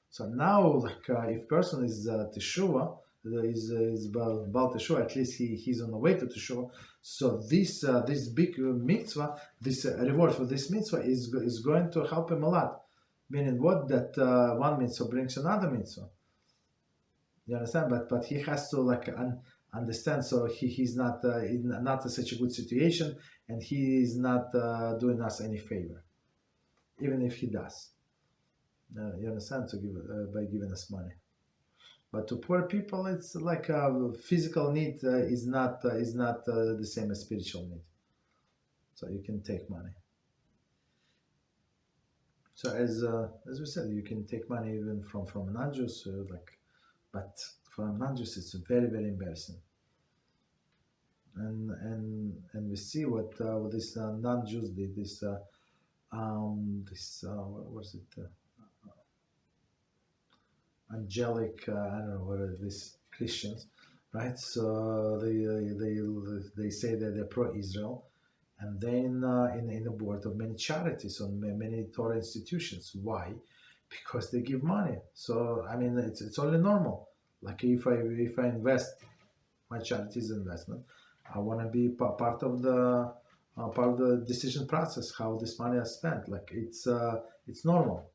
So now, like if person is teshuva, is Baal teshuva, at least he's on the way to teshuva. So this big mitzvah, this reward for this mitzvah is going to help him a lot. Meaning what? That one mitzvah brings another mitzvah. You understand? But he has to understand. So he's not in such a good situation, and he is not doing us any favor, even if he does. You understand? To give by giving us money. But to poor people, it's like a physical need is not the same as spiritual need. So you can take money. So as we said, you can take money even from non-Jews, but for non-Jews it's very, very embarrassing. And we see what this non-Jews did. This what was it? Angelic, I don't know what are these Christians, right? So they say that they're pro-Israel. And then in the board of many charities, on many Torah institutions. Why? Because they give money. So I mean, it's only normal. Like if I invest, my charity is investment. I want to be part of the part of the decision process, how this money is spent. Like it's normal,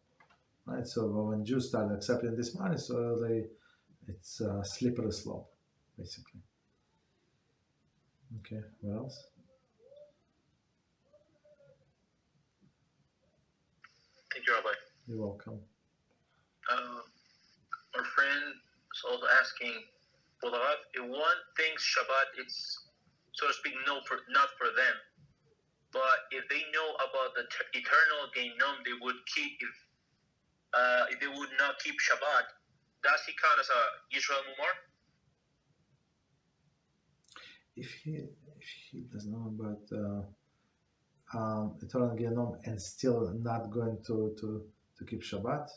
right? So when Jews start accepting this money, so it's a slippery slope, basically. Okay, what else? Thank you, Rabbi. You're welcome. Our friend is also asking, well, if one thinks Shabbat, it's, so to speak, not for them, but if they know about the eternal Gehinnom, they would keep, if they would not keep Shabbat, does he count as a Yisrael Mumar? If he doesn't know about eternal Gehinnom and still not going to keep Shabbat,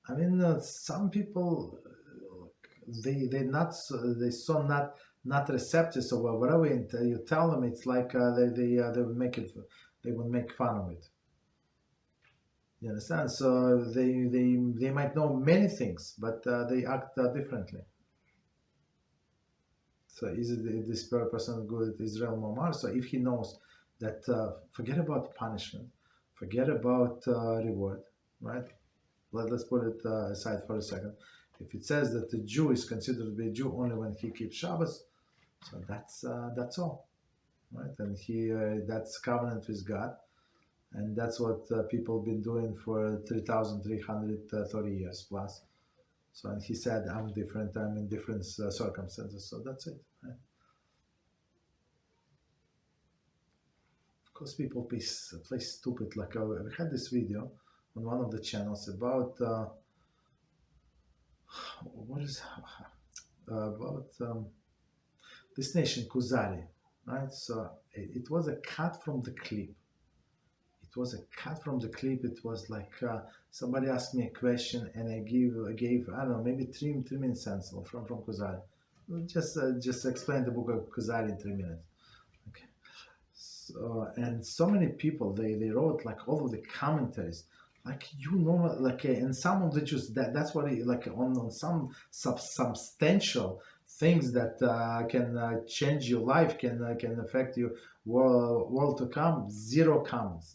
I mean, some people they so not receptive. So whatever you tell them, it's like they will make it. They will make fun of it. You understand? So they might know many things, but they act differently. So is this person good Israel Mumar? So if he knows that, forget about punishment, forget about reward, right? Let's put it aside for a second. If it says that the Jew is considered to be a Jew only when he keeps Shabbos, so that's all, right? And that's covenant with God, and that's what people have been doing for 3,330 years plus. So, and he said, I'm different, I'm in different circumstances, so that's it, right? Of course, people play stupid. Like we had this video on one of the channels about this nation Kuzari, right? So it was a cut from the clip. It was a cut from the clip. It was like somebody asked me a question, and I gave I don't know, maybe 3 minutes answer from Kuzari. Just explain the book of Kuzari in 3 minutes. Okay. So, and so many people they wrote like all of the commentaries. Like and some of the Jews that's what on some substantial things that can change your life, can affect your world to come. Zero comments,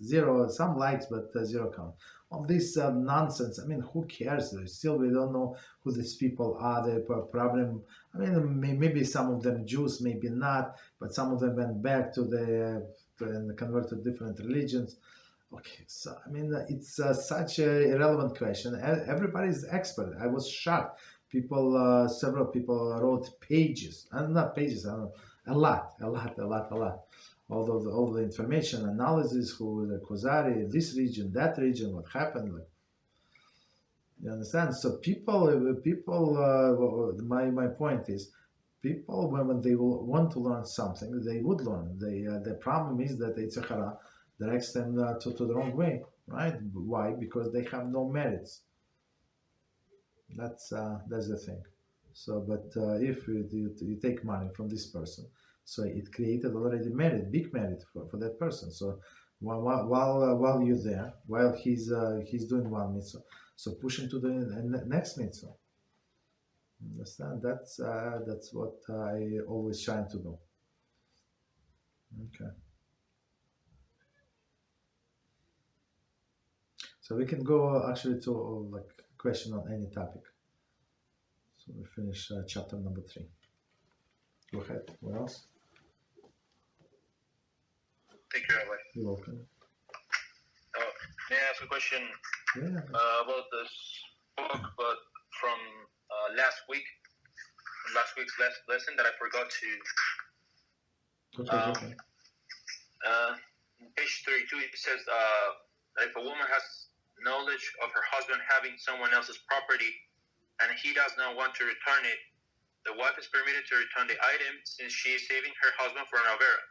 some likes, but zero comments. All this nonsense. I mean, who cares? Still, we don't know who these people are. The problem. I mean, maybe some of them Jews, maybe not, but some of them went back and converted different religions. Okay, so I mean, it's such a irrelevant question. Everybody's expert. I was shocked. Several people wrote pages, and not pages, I don't know, a lot. All the information, analysis, who the Kuzari, this region, that region, what happened. Like, you understand? So my point is, people when they will want to learn something, they would learn. The problem is that it's a hara directs them to the wrong way, right? Why? Because they have no merits. That's the thing. So, but if you take money from this person, so it created already merit, big merit for that person. So while you're there, while he's doing one mitzvah, so push him to the next mitzvah. Understand? That's what I always try to do. Okay. So we can go actually to like question on any topic. So we finish chapter number 3. Go ahead. What else? Thank you, Rabbi. You're welcome. May I ask a question about this book, but from last week's lesson that I forgot to. Okay. Page 32, it says that if a woman has knowledge of her husband having someone else's property and he does not want to return it, the wife is permitted to return the item since she is saving her husband for an avera.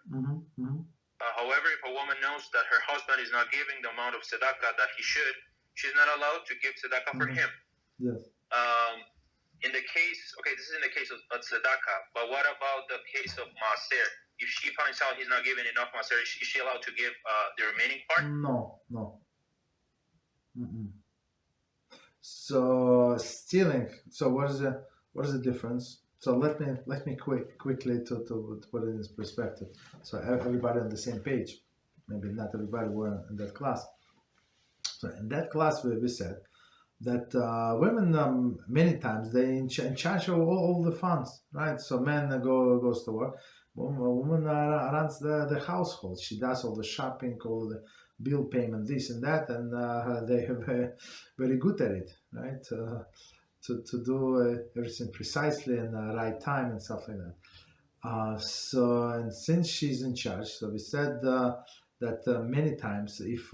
However, if a woman knows that her husband is not giving the amount of tzedakah that he should, she's not allowed to give tzedakah for him. Yes. In the case, this is in the case of tzedakah, but what about the case of Maaser? If she finds out he's not giving enough Maaser, is she allowed to give the remaining part? No. So stealing. So what is the difference? So let me quickly to put it in perspective, so everybody on the same page. Maybe not everybody were in that class. So in that class we said that women many times they in charge of all the funds, right? So men goes to work, woman runs the household. She does all the shopping, all the bill payment, this and that, and they are very good at it, right? To do everything precisely in the right time and stuff like that. So and since she's in charge, so we said that many times if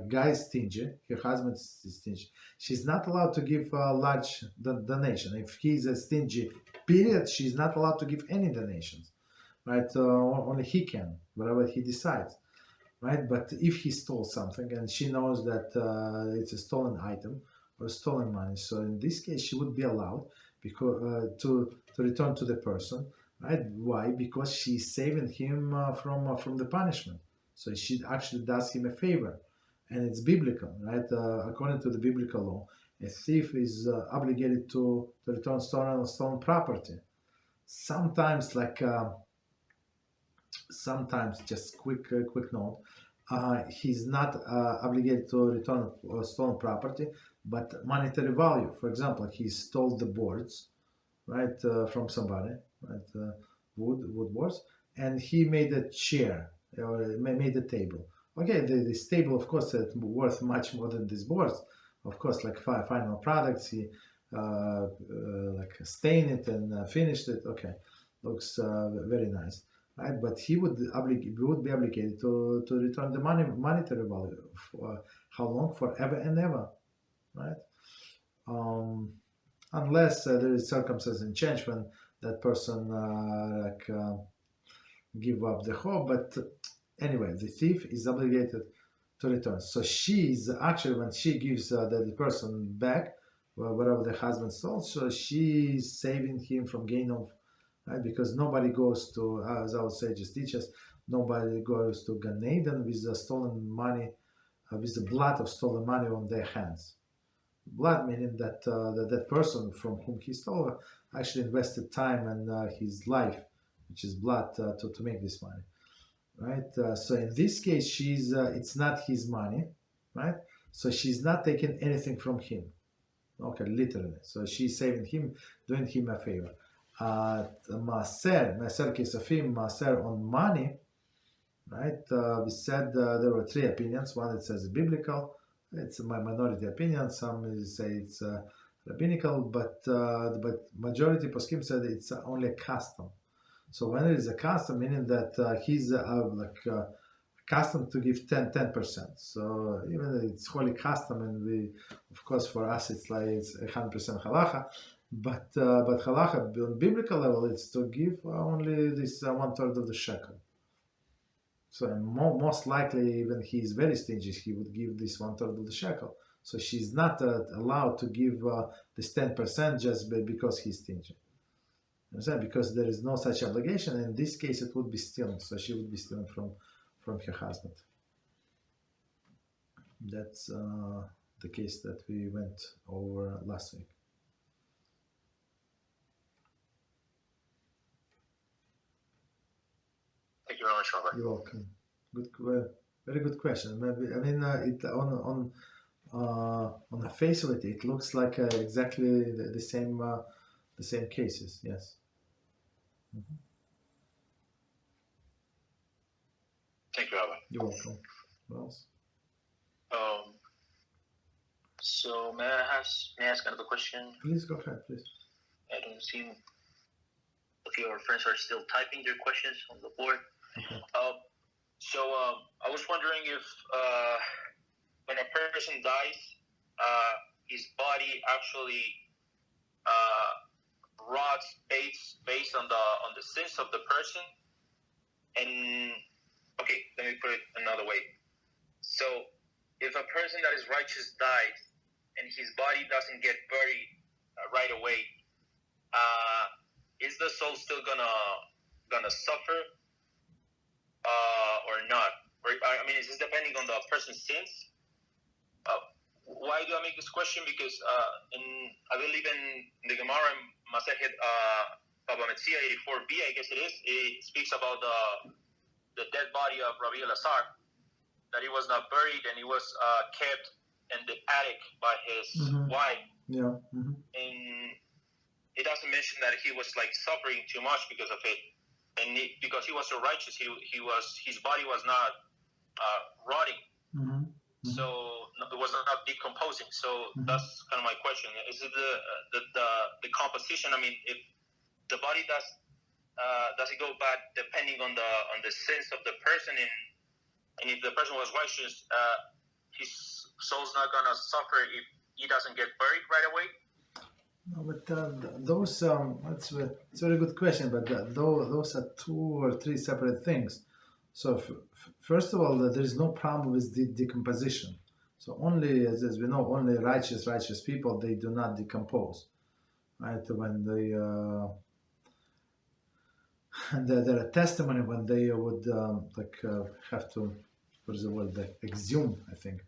guy is stingy, her husband is stingy, she's not allowed to give a large donation. If he's a stingy, period, she's not allowed to give any donations, right? Only he can, whatever he decides, right? But if he stole something and she knows that it's a stolen item or stolen money, so in this case she would be allowed because to return to the person, right? Why? Because she's saving him from the punishment. So she actually does him a favor, and it's biblical, right? According to the biblical law, a thief is obligated to return stolen property. Sometimes, sometimes, just quick note, he's not obligated to return stolen property, but monetary value. For example, he stole the boards, right, from somebody, right, wood boards, and he made a chair or made a table. Okay, this table, of course, is worth much more than these boards. Of course, like final products, he like stained it and finished it. Okay, looks very nice, right? But he would be obligated to return the monetary value. For how long? Forever and ever, right? Unless there is circumstances and change when that person give up the hope. But anyway, the thief is obligated to return. So she's actually, when she gives the person back whatever the husband stole, so she's saving him from gain of, right? Because nobody goes to, as our sages teach us, nobody goes to Gan Eden with the stolen money, with the blood of stolen money on their hands. Blood meaning that that person from whom he stole actually invested time and his life, which is blood, to make this money, right? So in this case, she's it's not his money, right? So she's not taking anything from him. Okay, literally. So she's saving him, doing him a favor. Maaser Kesafim, Maaser on money, right? We said there were three opinions. One, it says biblical. It's my minority opinion. Some say it's rabbinical, but majority poskim said it's only a custom. So when it is a custom, meaning that he's accustomed to give 10%. So even it's holy custom, and we, of course, for us it's like it's 100% halacha, but halacha on biblical level it's to give only this 1/3 of the shekel. So most likely, even he is very stingy, he would give this 1/3 of the shekel. So she's not allowed to give this 10% just because he's stingy. Because there is no such obligation. In this case, it would be stealing. So she would be stealing from her husband. That's the case that we went over last week. Thank you very much, Rabbi. You're welcome. Good, very good question. Maybe, I mean, it on the face of it, it looks like exactly the same cases. Yes. Mm-hmm. Thank you, Rabbi. You're welcome. What else? So may I ask another question? Please go ahead, please. I don't see if your friends are still typing their questions on the board. Okay. So I was wondering if when a person dies, his body actually rots based on the sins of the person. And okay, let me put it another way. So if a person that is righteous dies and his body doesn't get buried right away, is the soul still gonna suffer or not? I mean, is this depending on the person's sins? Why do I make this question? Because I believe in the Gemara in Masechet Baba Metzia 84b, I guess it is. It speaks about the dead body of Rabbi Elazar, that he was not buried and he was kept in the attic by his wife. Yeah. And it doesn't mention that he was like suffering too much because of it, and because he was so righteous, his body was not rotting. So it was not decomposing. So that's kind of my question. Is it the composition? I mean, if the body does it go bad depending on the sense of the person, and if the person was righteous, his soul's not gonna suffer if he doesn't get buried right away? No, but those that's a very good question. But those are 2 or 3 separate things. So first of all, there is no problem with the decomposition. So only, as we know, only righteous people, they do not decompose, right? When they there are testimony when they would have to, what is the word, exhume, I think,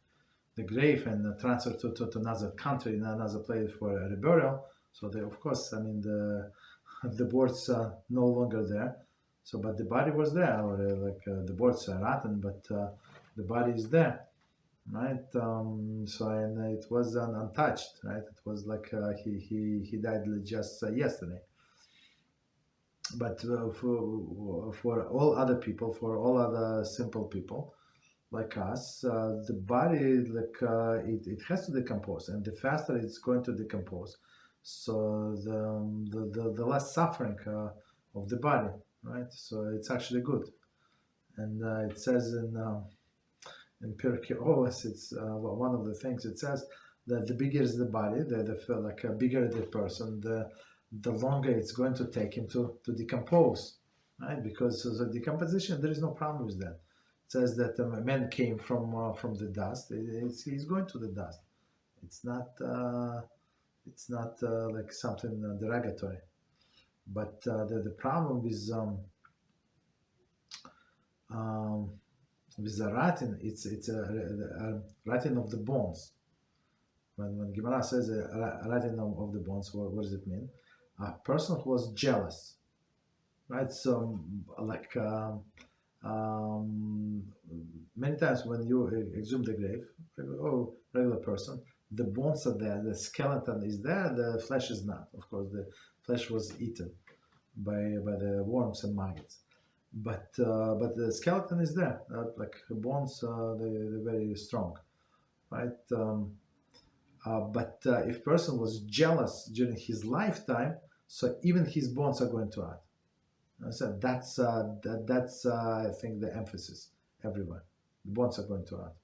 the grave and transfer to another country, another place for a reburial. So they, of course, I mean, the boards are no longer there. So, but the body was there, or the boards are rotten, but the body is there, right? So, and it was untouched, right? It was like he died just yesterday. But for all other people, for all other simple people like us, the body, it has to decompose, and the faster it's going to decompose, so the less suffering of the body, right? So it's actually good. And it says in Pirkei Avos, it's one of the things it says that the bigger is the body, the bigger the person, the longer it's going to take him to decompose, right? Because the decomposition, there is no problem with that. It says that a man came from the dust. He's going to the dust. It's not like something derogatory. But the problem with the rotting, it's a rotting of the bones. When Gemara says a rotting of the bones, what does it mean? A person who was jealous, right? So many times when you exhume the grave, regular person, the bones are there, the skeleton is there, the flesh is not. Of course, the flesh was eaten by the worms and maggots, but the skeleton is there. Like bones, they're very strong, right? But if person was jealous during his lifetime, so even his bones are going to rot. So that's I think the emphasis everywhere. The bones are going to rot.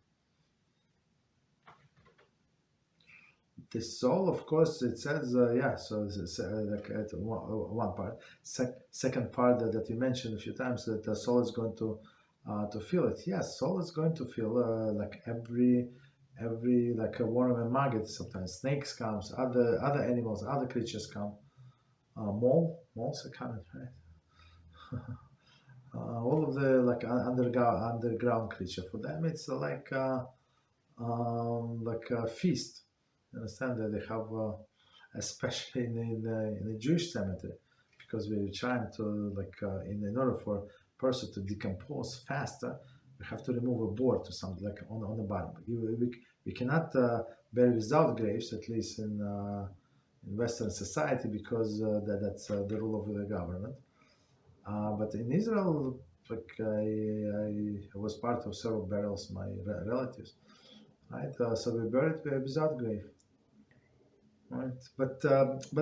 The soul, of course, it says, so it's, one part. Second part that you mentioned a few times, that the soul is going to feel it. Yes, soul is going to feel like every like a worm and maggot. Sometimes snakes comes, other animals, other creatures come. Moles are coming, right? All of the like underground creature. For them, it's like a feast. You understand that they have, especially in the Jewish cemetery, because we're trying to in order for a person to decompose faster, we have to remove a board to something like on the bottom. We cannot bury without graves, at least in Western society, because that's the rule of the government. But in Israel, I was part of several burials, my relatives, right? So we buried without grave, right? But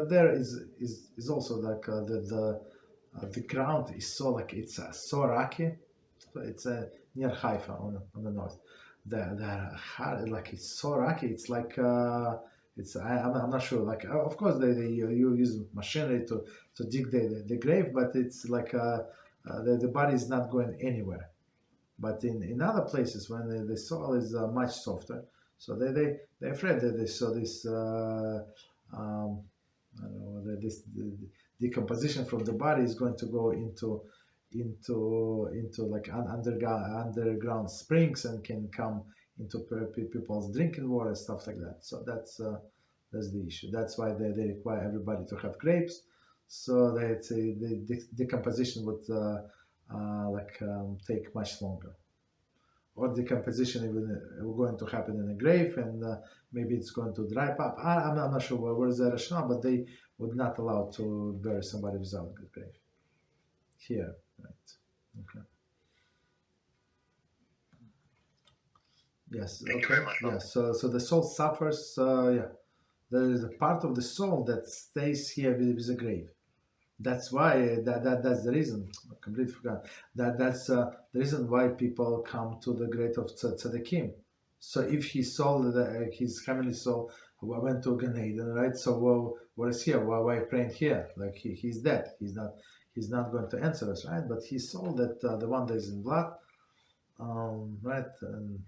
there is also like the ground is so it's so rocky. So it's near Haifa on the north. It's so rocky. It's like I'm not sure. Of course you use machinery to dig the grave, but it's like the body is not going anywhere. But in other places, when the soil is much softer, so they're afraid that they saw this this decomposition from the body is going to go into like underground springs and can come into people's drinking water, stuff like that. So that's the issue. That's why they require everybody to have grapes, so that the decomposition would take much longer. Or decomposition even going to happen in a grave, and maybe it's going to dry up. I'm not sure where is the rationale, but they would not allow to bury somebody without a grave. Here, right? Okay. Yes. Thank Okay. you very much, Yes. So the soul suffers. There is a part of the soul that stays here with the grave. That's why that's the reason. I completely forgot. That's the reason why people come to the grave of tzaddikim. So if his soul, his heavenly soul, went to Gan Eden, right? So what is here? Why praying here? Like he's dead. He's not going to answer us, right? But his soul, that the one that is in blood, right? And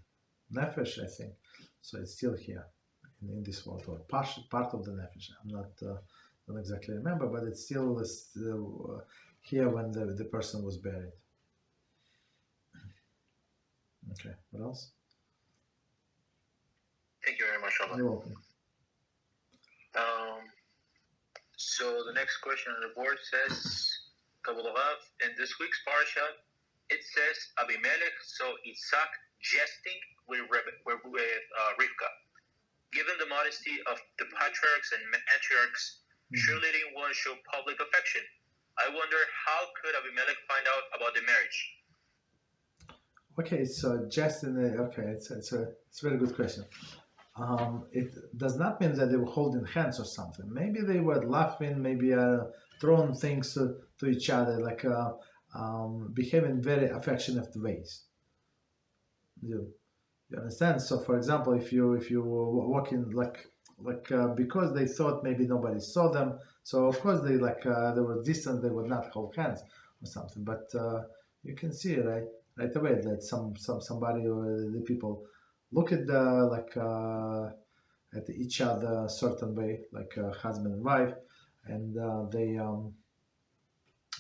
nefesh, I think. So it's still here in this world, or part of the nefesh. I'm not. Don't exactly remember, but it's still here when the person was buried. Okay, what else? Thank you very much, Rabbi. You're welcome. So the next question on the board says, Kabbalah, in this week's parasha, it says Abimelech saw Yitzchak jesting with Rivka. Given the modesty of the patriarchs and matriarchs, surely they want to show public affection. I wonder, how could Abimelech find out about the marriage? Okay, so jesting. Okay, it's a very good question. It does not mean that they were holding hands or something. Maybe they were laughing, maybe throwing things to each other, like behaving very affectionate ways. You understand? So, for example, if you were walking because they thought maybe nobody saw them, so of course they were distant, they would not hold hands or something. But you can see right away that somebody or the people look at at each other a certain way, like husband and wife, and they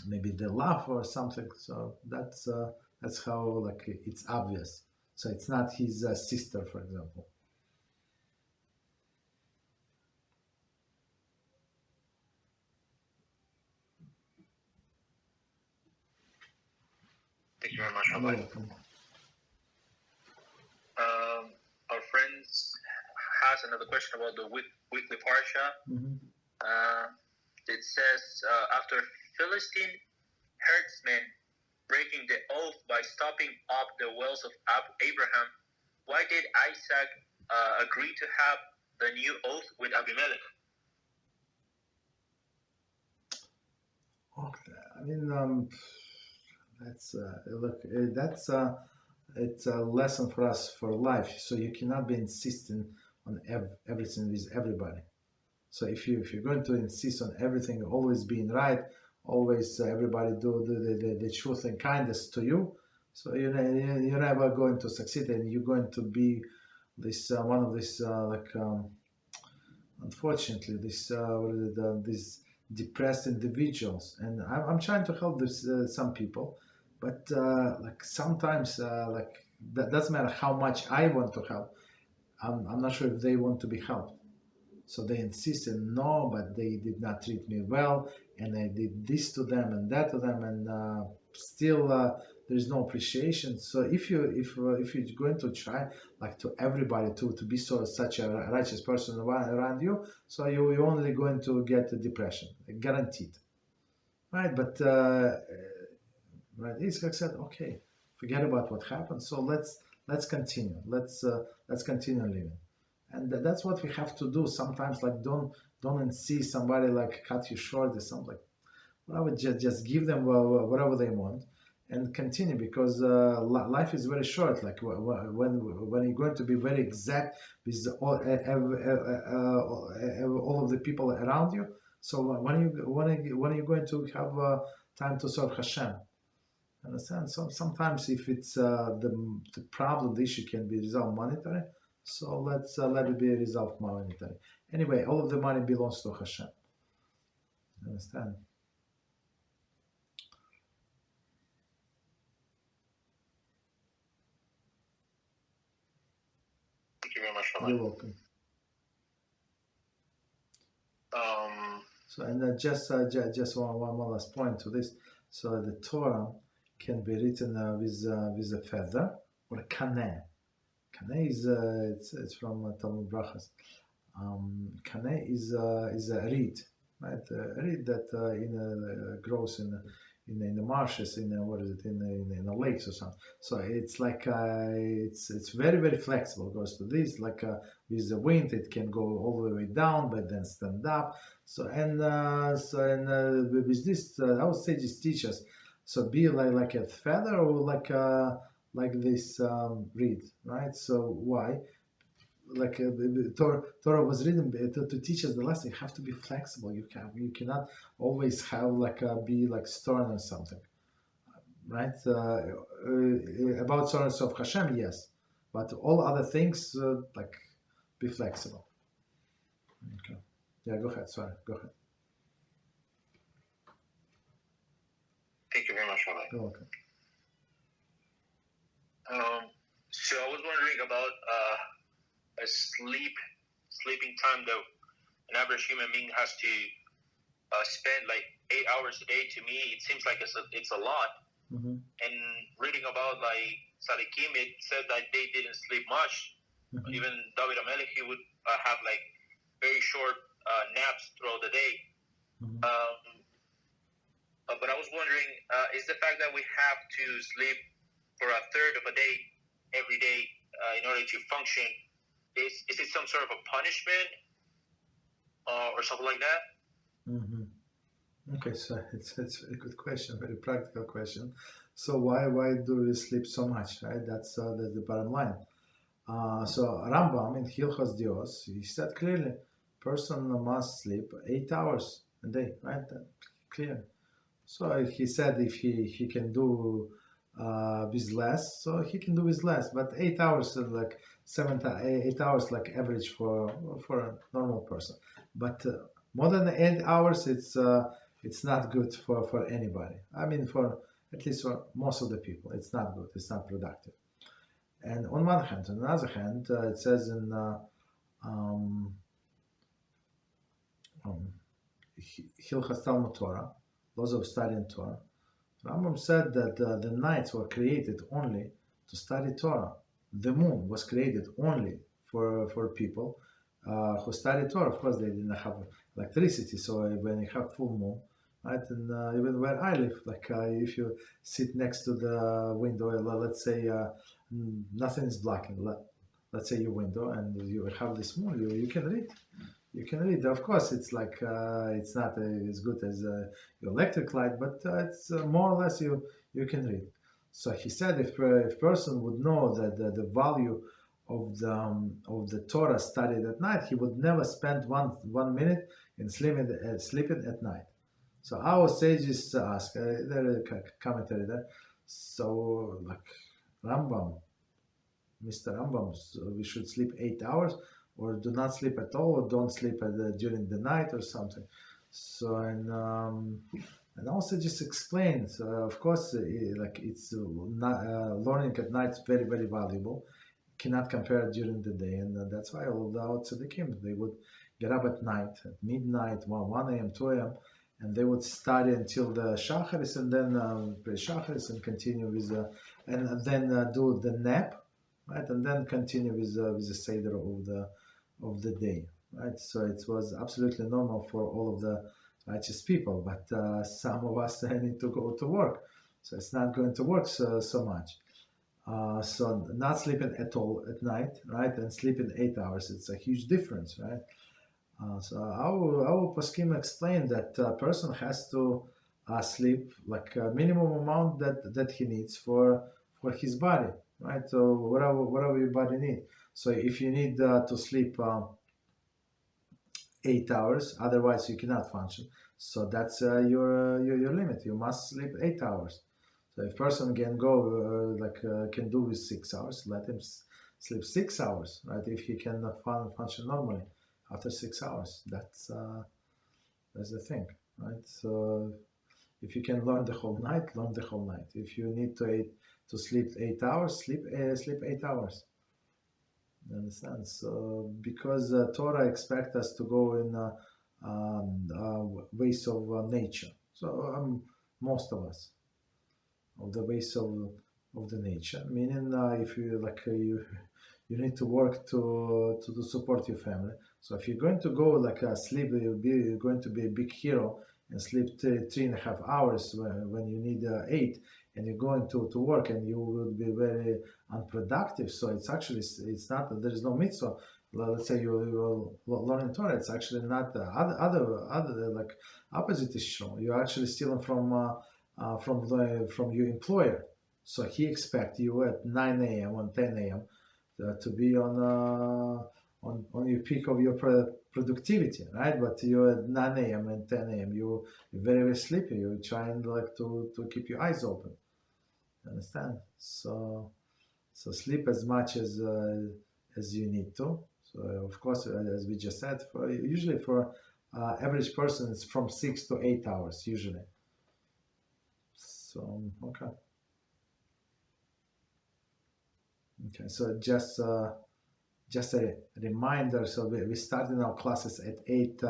maybe they laugh or something. So that's how it's obvious. So it's not his sister, for example. Thank you very much, Rabbi. Our friends has another question about the weekly parsha. Mm-hmm. It says, after Philistine herdsmen breaking the oath by stopping up the wells of Abraham, why did Isaac agree to have the new oath with Abimelech? Okay. I mean, it's a lesson for us for life. So you cannot be insisting on everything with everybody. So if you're going to insist on everything always being right, always everybody do the truth and kindness to you, so you're never going to succeed, and you're going to be this one of this unfortunately these depressed individuals. And I'm trying to help some people, but sometimes that doesn't matter how much I want to help. I'm not sure if they want to be helped. So they insisted, no, but they did not treat me well, and I did this to them and that to them, and still there is no appreciation. So if you're going to try to everybody to be such a righteous person around you, so you're only going to get a depression, guaranteed, right? But right, Yitzchak said, okay, forget about what happened. So let's continue. Let's continue living. And that's what we have to do. Sometimes, don't see somebody cut you short or something. I would just give them whatever they want and continue, because life is very short. When you're going to be very exact with all of the people around you. So when are you going to have time to serve Hashem? Understand? So sometimes if it's the problem, the issue can be resolved monetary. So let it be resolved monetary. Anyway, all of the money belongs to Hashem. Understand? Thank you very much, Rabbi. You're welcome. So and just one last point to this. So the Torah can be written with a feather or a kaneh. Kaneh is it's from Talmud Brachas. Kaneh is a reed, right? A reed that grows in the marshes, in the lakes or something. So it's like it's very very flexible. It goes to this like with the wind, it can go all the way down, but then stand up. So with this, I would say this teaches. So be like a feather or like this reed, right? So why? Like Torah was written to teach us the lesson. You have to be flexible. You cannot always have be like stern or something, right? About sorrows of Hashem, yes, but all other things like be flexible. Okay, yeah, go ahead. Sorry, go ahead. Thank you very much, Rabbi. You're welcome. So I was wondering about a sleeping time that an average human being has to spend like 8 hours a day. To me, it seems like it's a lot. Mm-hmm. And reading about like tzaddikim, it said that they didn't sleep much. Mm-hmm. Even Abimelech, he would have like very short naps throughout the day. Mm-hmm. But I was wondering, is the fact that we have to sleep for a third of a day every day in order to function, is it some sort of a punishment or something like that? Mm-hmm. Okay, so it's a good question, very practical question. So why do we sleep so much, right? That's the bottom line. So Rambam in Hilchos Dios, he said clearly, person must sleep 8 hours a day, right? Clear. So he said if he can do with less, so he can do with less, but 8 hours like 8 hours like average for a normal person. But more than 8 hours, it's not good for anybody. I mean, for at least for most of the people, it's not good. It's not productive. And on one hand, on the other hand, it says in Hilchas Talmud Torah, laws of studying Torah, Rambam said that the nights were created only to study Torah. The moon was created only for people who study Torah. Of course, they didn't have electricity, so when you have full moon, right, and even where I live, like if you sit next to the window, let's say nothing is blocking, let's say your window, and you have this moon, you can read. You can read. Of course, it's like it's not as good as your electric light, but it's more or less you can read. So he said, if person would know that the value of the Torah studied at night, he would never spend one minute in sleeping at night. So our sages ask, there is a commentary there. So like Rambam, Mr. Rambam, so we should sleep 8 hours, or do not sleep at all, or don't sleep during the night or something. So and also just explain. So of course, it's not, learning at night is very very valuable. Cannot compare it during the day, and that's why all the tzaddikim, they would get up at night, at midnight, 1 a.m., 2 a.m., and they would study until the shacharis, and then pray shacharis and continue with and then do the nap, right, and then continue with the seder of the day, right? So it was absolutely normal for all of the righteous people, but some of us need to go to work, so it's not going to work so much. So not sleeping at all at night, right, and sleeping 8 hours, it's a huge difference, right? So our poskim explained that a person has to sleep like a minimum amount that he needs for his body, right? So whatever your body needs. So if you need to sleep 8 hours, otherwise you cannot function. So that's your limit. You must sleep 8 hours. So if person can go can do with 6 hours, let him sleep 6 hours, right? If he can function normally after 6 hours, that's the thing, right? So if you can learn the whole night, learn the whole night. If you need to sleep 8 hours, sleep 8 hours. You understand? So because Torah expects us to go in ways of nature. So most of us, of the ways of the nature. Meaning, if you you need to work to support your family. So if you're going to go sleep, you're going to be a big hero and sleep 3.5 hours when you need 8, and you're going to work and you will be very unproductive. So it's actually, it's not, there is no mitzvah. Let's say you learning Torah, it's actually not the other opposite is shown. You're actually stealing from your employer. So he expects you at 9 a.m. or 10 a.m. To be on your peak of your productivity, right? But you're at 9 a.m. and 10 a.m. You're very, very sleepy. You're trying to keep your eyes open. Understand? So sleep as much as you need to. So of course, as we just said, usually for average person, it's from 6 to 8 hours usually. So okay. Okay, so just a reminder. So we started our classes at 8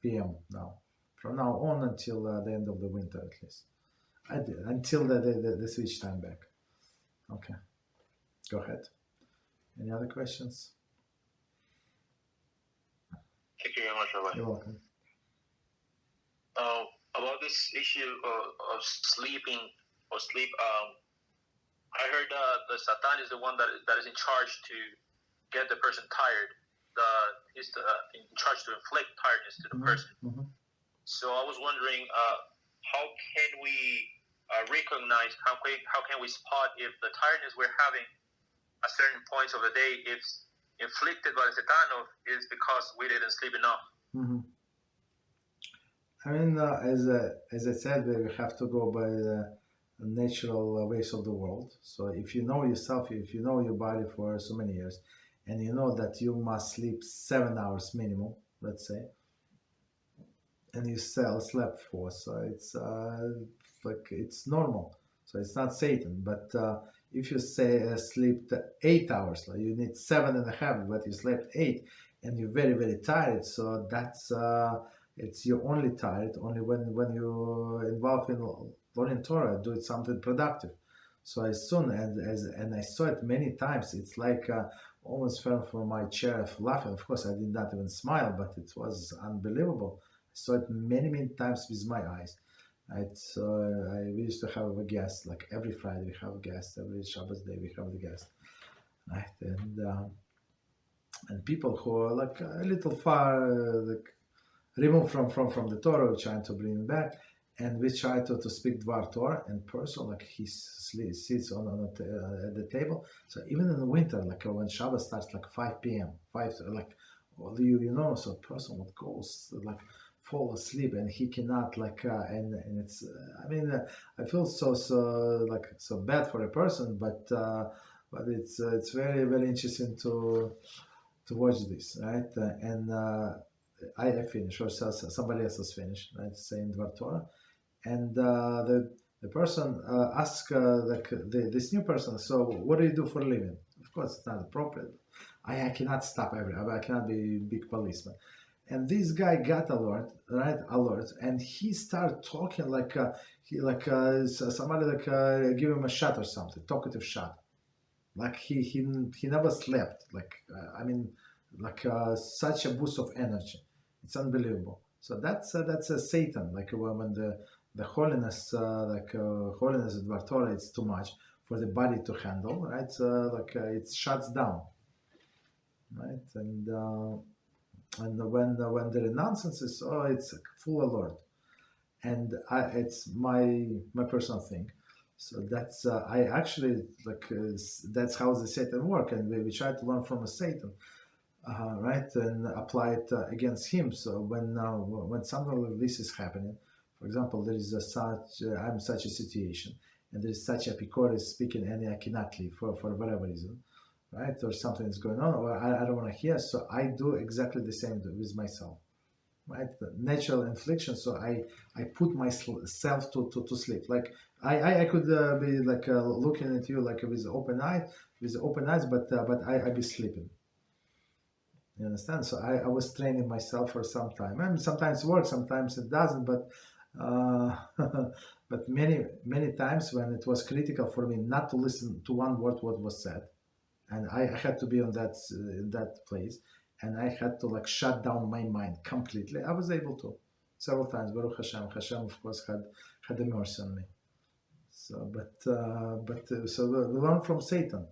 p.m. now, from now on until the end of the winter at least, until the switch time back. Okay, go ahead. Any other questions? Thank you very much, Rabbi. You're welcome. About this issue of sleeping or sleep, I heard the Satan is the one that is in charge to get the person tired. He's in charge to inflict tiredness to the person. Mm-hmm. So I was wondering, how can we recognize, how can we spot if the tiredness we're having at certain points of the day is inflicted by the Satan or is because we didn't sleep enough? Mm-hmm. I mean, as I said, we have to go by the natural ways of the world. So if you know yourself, if you know your body for so many years, and you know that you must sleep 7 hours minimum, let's say, and you slept 4, so it's it's normal. So it's not Satan. But if you say sleep 8 hours, you need 7.5, but you slept 8, and you're very, very tired. So that's it's you're only tired only when you're involved in learning Torah, do something productive. So as soon as I saw it many times, it's like almost fell from my chair laughing. Of course, I did not even smile, but it was unbelievable. I saw it many times with my eyes. Right? So we used to have a guest, like every Friday we have a guest, every Shabbos day we have the guest, right? And people who are like a little far, removed from the Torah, we're trying to bring them back. And we try to speak Dvar Torah, and person he sits on at the table. So even in the winter, when Shabbos starts 5 p.m., so a person would go fall asleep, and he cannot and it's I mean I feel so bad for a person, but it's very, very interesting to watch this, right? I finished, or somebody else has finished, right? Saying Dvar Torah. And the person asks this new person, so what do you do for a living? Of course, it's not appropriate. I cannot stop I cannot be a big policeman. And this guy got alert, and he started talking somebody give him a shot or something, talkative shot. Like he never slept. Such a boost of energy. It's unbelievable. So that's a Satan. When the holiness, holiness of Dvar Torah, it's too much for the body to handle, right? It shuts down, right? And when there are nonsenses, it's full alert. And it's my personal thing. So that's I actually that's how the Satan work, and we try to learn from a Satan. Right, and apply it against him. So when something like this is happening, for example, there is I'm such a situation, and there is such a Picor is speaking, and I cannot leave for whatever reason, right? Or something is going on, or I don't want to hear. So I do exactly the same with myself, right? The natural infliction. So I put myself to sleep. I could be looking at you with open eyes, but I be sleeping. You understand? So I was training myself for some time. I mean, sometimes it works, sometimes it doesn't. But but many times when it was critical for me not to listen to one word what was said, and I had to be on that in that place, and I had to like shut down my mind completely. I was able to several times. Baruch Hashem. Hashem, of course, had the mercy on me. So, so we learn from Satan,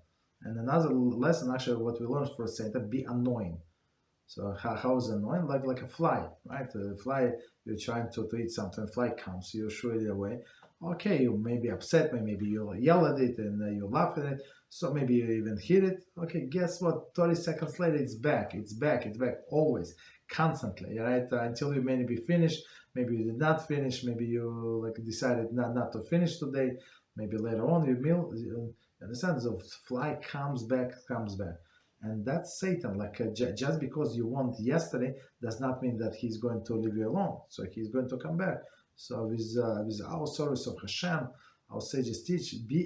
and another lesson actually what we learned from Satan: be annoying. So how is annoying? Like a fly, right? A fly, you're trying to eat something, fly comes, you shoo it away. Okay, you may be upset, maybe you yell at it and you laugh at it. So maybe you even hit it. Okay, guess what? 30 seconds later, it's back, always, constantly, right? Until you maybe finished, maybe you did not finish, maybe you like decided not to finish today, maybe later on you understand? So fly comes back. And that's Satan. Like just because you won yesterday does not mean that he's going to leave you alone. So he's going to come back. So with our service of Hashem, our sages teach, learn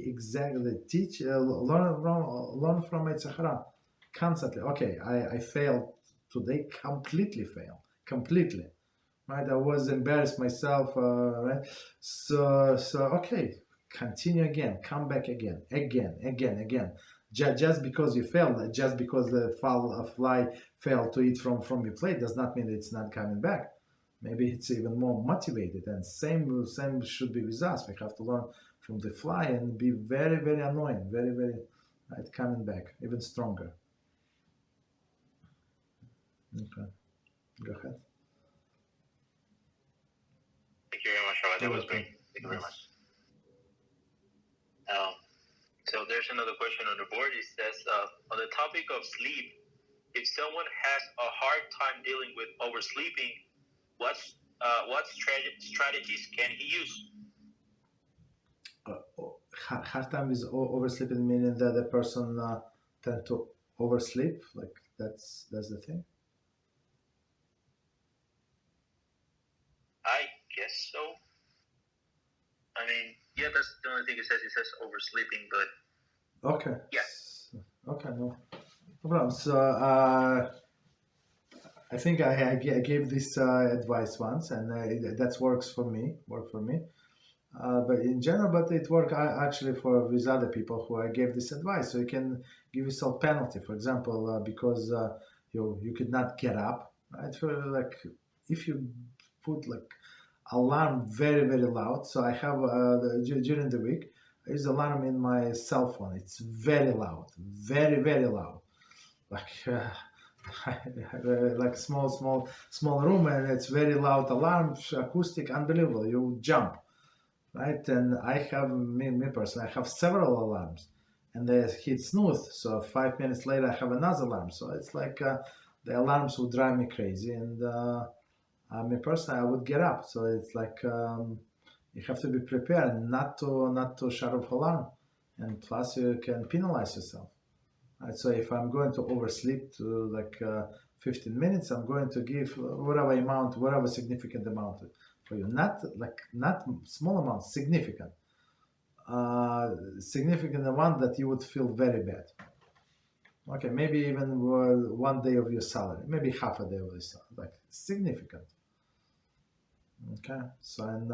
from Yitzchak constantly. Okay, I failed today, completely. Right, I was embarrassed myself. Right, so okay, continue again, come back again. Just because you failed, just because the fly failed to eat from your plate, does not mean it's not coming back. Maybe it's even more motivated. And same should be with us. We have to learn from the fly and be very, very annoying, very, very right, coming back, even stronger. Okay, go ahead. Thank you very much, Rabbi. That was great. Thank you very much. So there's another question on the board. It says, on the topic of sleep, if someone has a hard time dealing with oversleeping, what strategies can he use? Hard time is oversleeping, meaning that the person tend to oversleep. Like that's the thing. I guess so. I mean, yeah, that's the only thing it says. It says oversleeping, but okay. Yeah. Okay, no problem. So I think I gave this advice once, and that works for me. But in general, but it worked actually with other people who I gave this advice. So you can give yourself penalty, for example, because you could not get up, right? For like if you put like alarm very, very loud. So I have during the week I use alarm in my cell phone. It's very loud, very, very loud, like like small room, and it's very loud alarm, acoustic, unbelievable. You jump, right? And I have me personally, I have several alarms, and they hit snooze. So 5 minutes later, I have another alarm. So it's like the alarms would drive me crazy, and me personally, I would get up. So it's like you have to be prepared not to shut off alarm, and plus you can penalize yourself. Right? So if I'm going to oversleep to like 15 minutes, I'm going to give whatever significant amount for you. Not small amount, significant. Significant amount that you would feel very bad. Okay, maybe even 1 day of your salary, maybe half a day of your salary, like significant. Okay, so and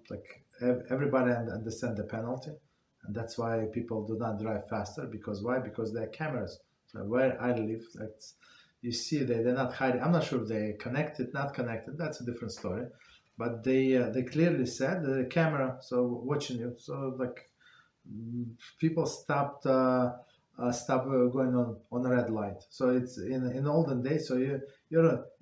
like everybody understand the penalty, and that's why people do not drive faster. Because why? Because there are cameras. So where I live, you see, they're not hiding. I'm not sure if they connected, not connected. That's a different story. But they clearly said the camera, so watching you. So like people stopped going on a red light. So it's in olden days. So you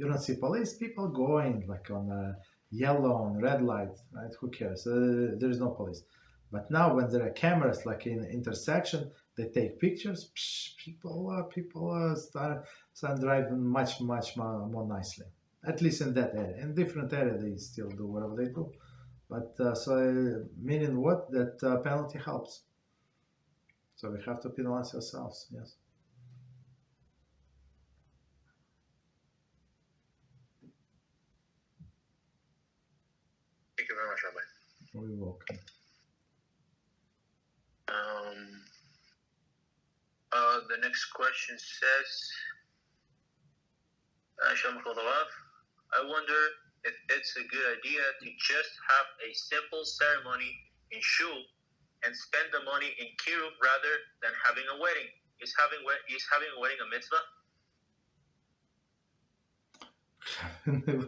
don't see police. People going like on a yellow on red light, right? Who cares? There is no police. But now when there are cameras like in intersection, they take pictures. People start driving much more nicely. At least in that area. In different area, they still do whatever they do. But so meaning what? That penalty helps. So we have to penalize ourselves. Yes. Thank you very much, Rabbi. You're welcome. The next question says, I wonder if it's a good idea to just have a simple ceremony in shul and spend the money in kiruv rather than having a wedding. Is having a wedding a mitzvah?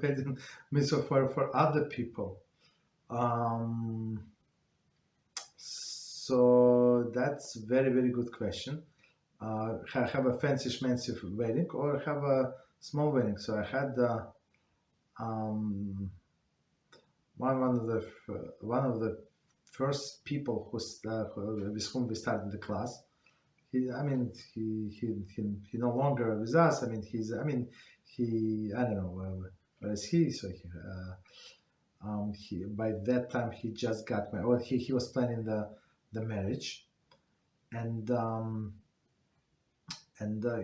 Wedding mitzvah for other people. So that's very, very good question. Have a fancy schmancy wedding or have a small wedding. So I had one of the first people with whom we started the class. He no longer with us. I don't know where is he. So he by that time he just got married. Well, he was planning the marriage, and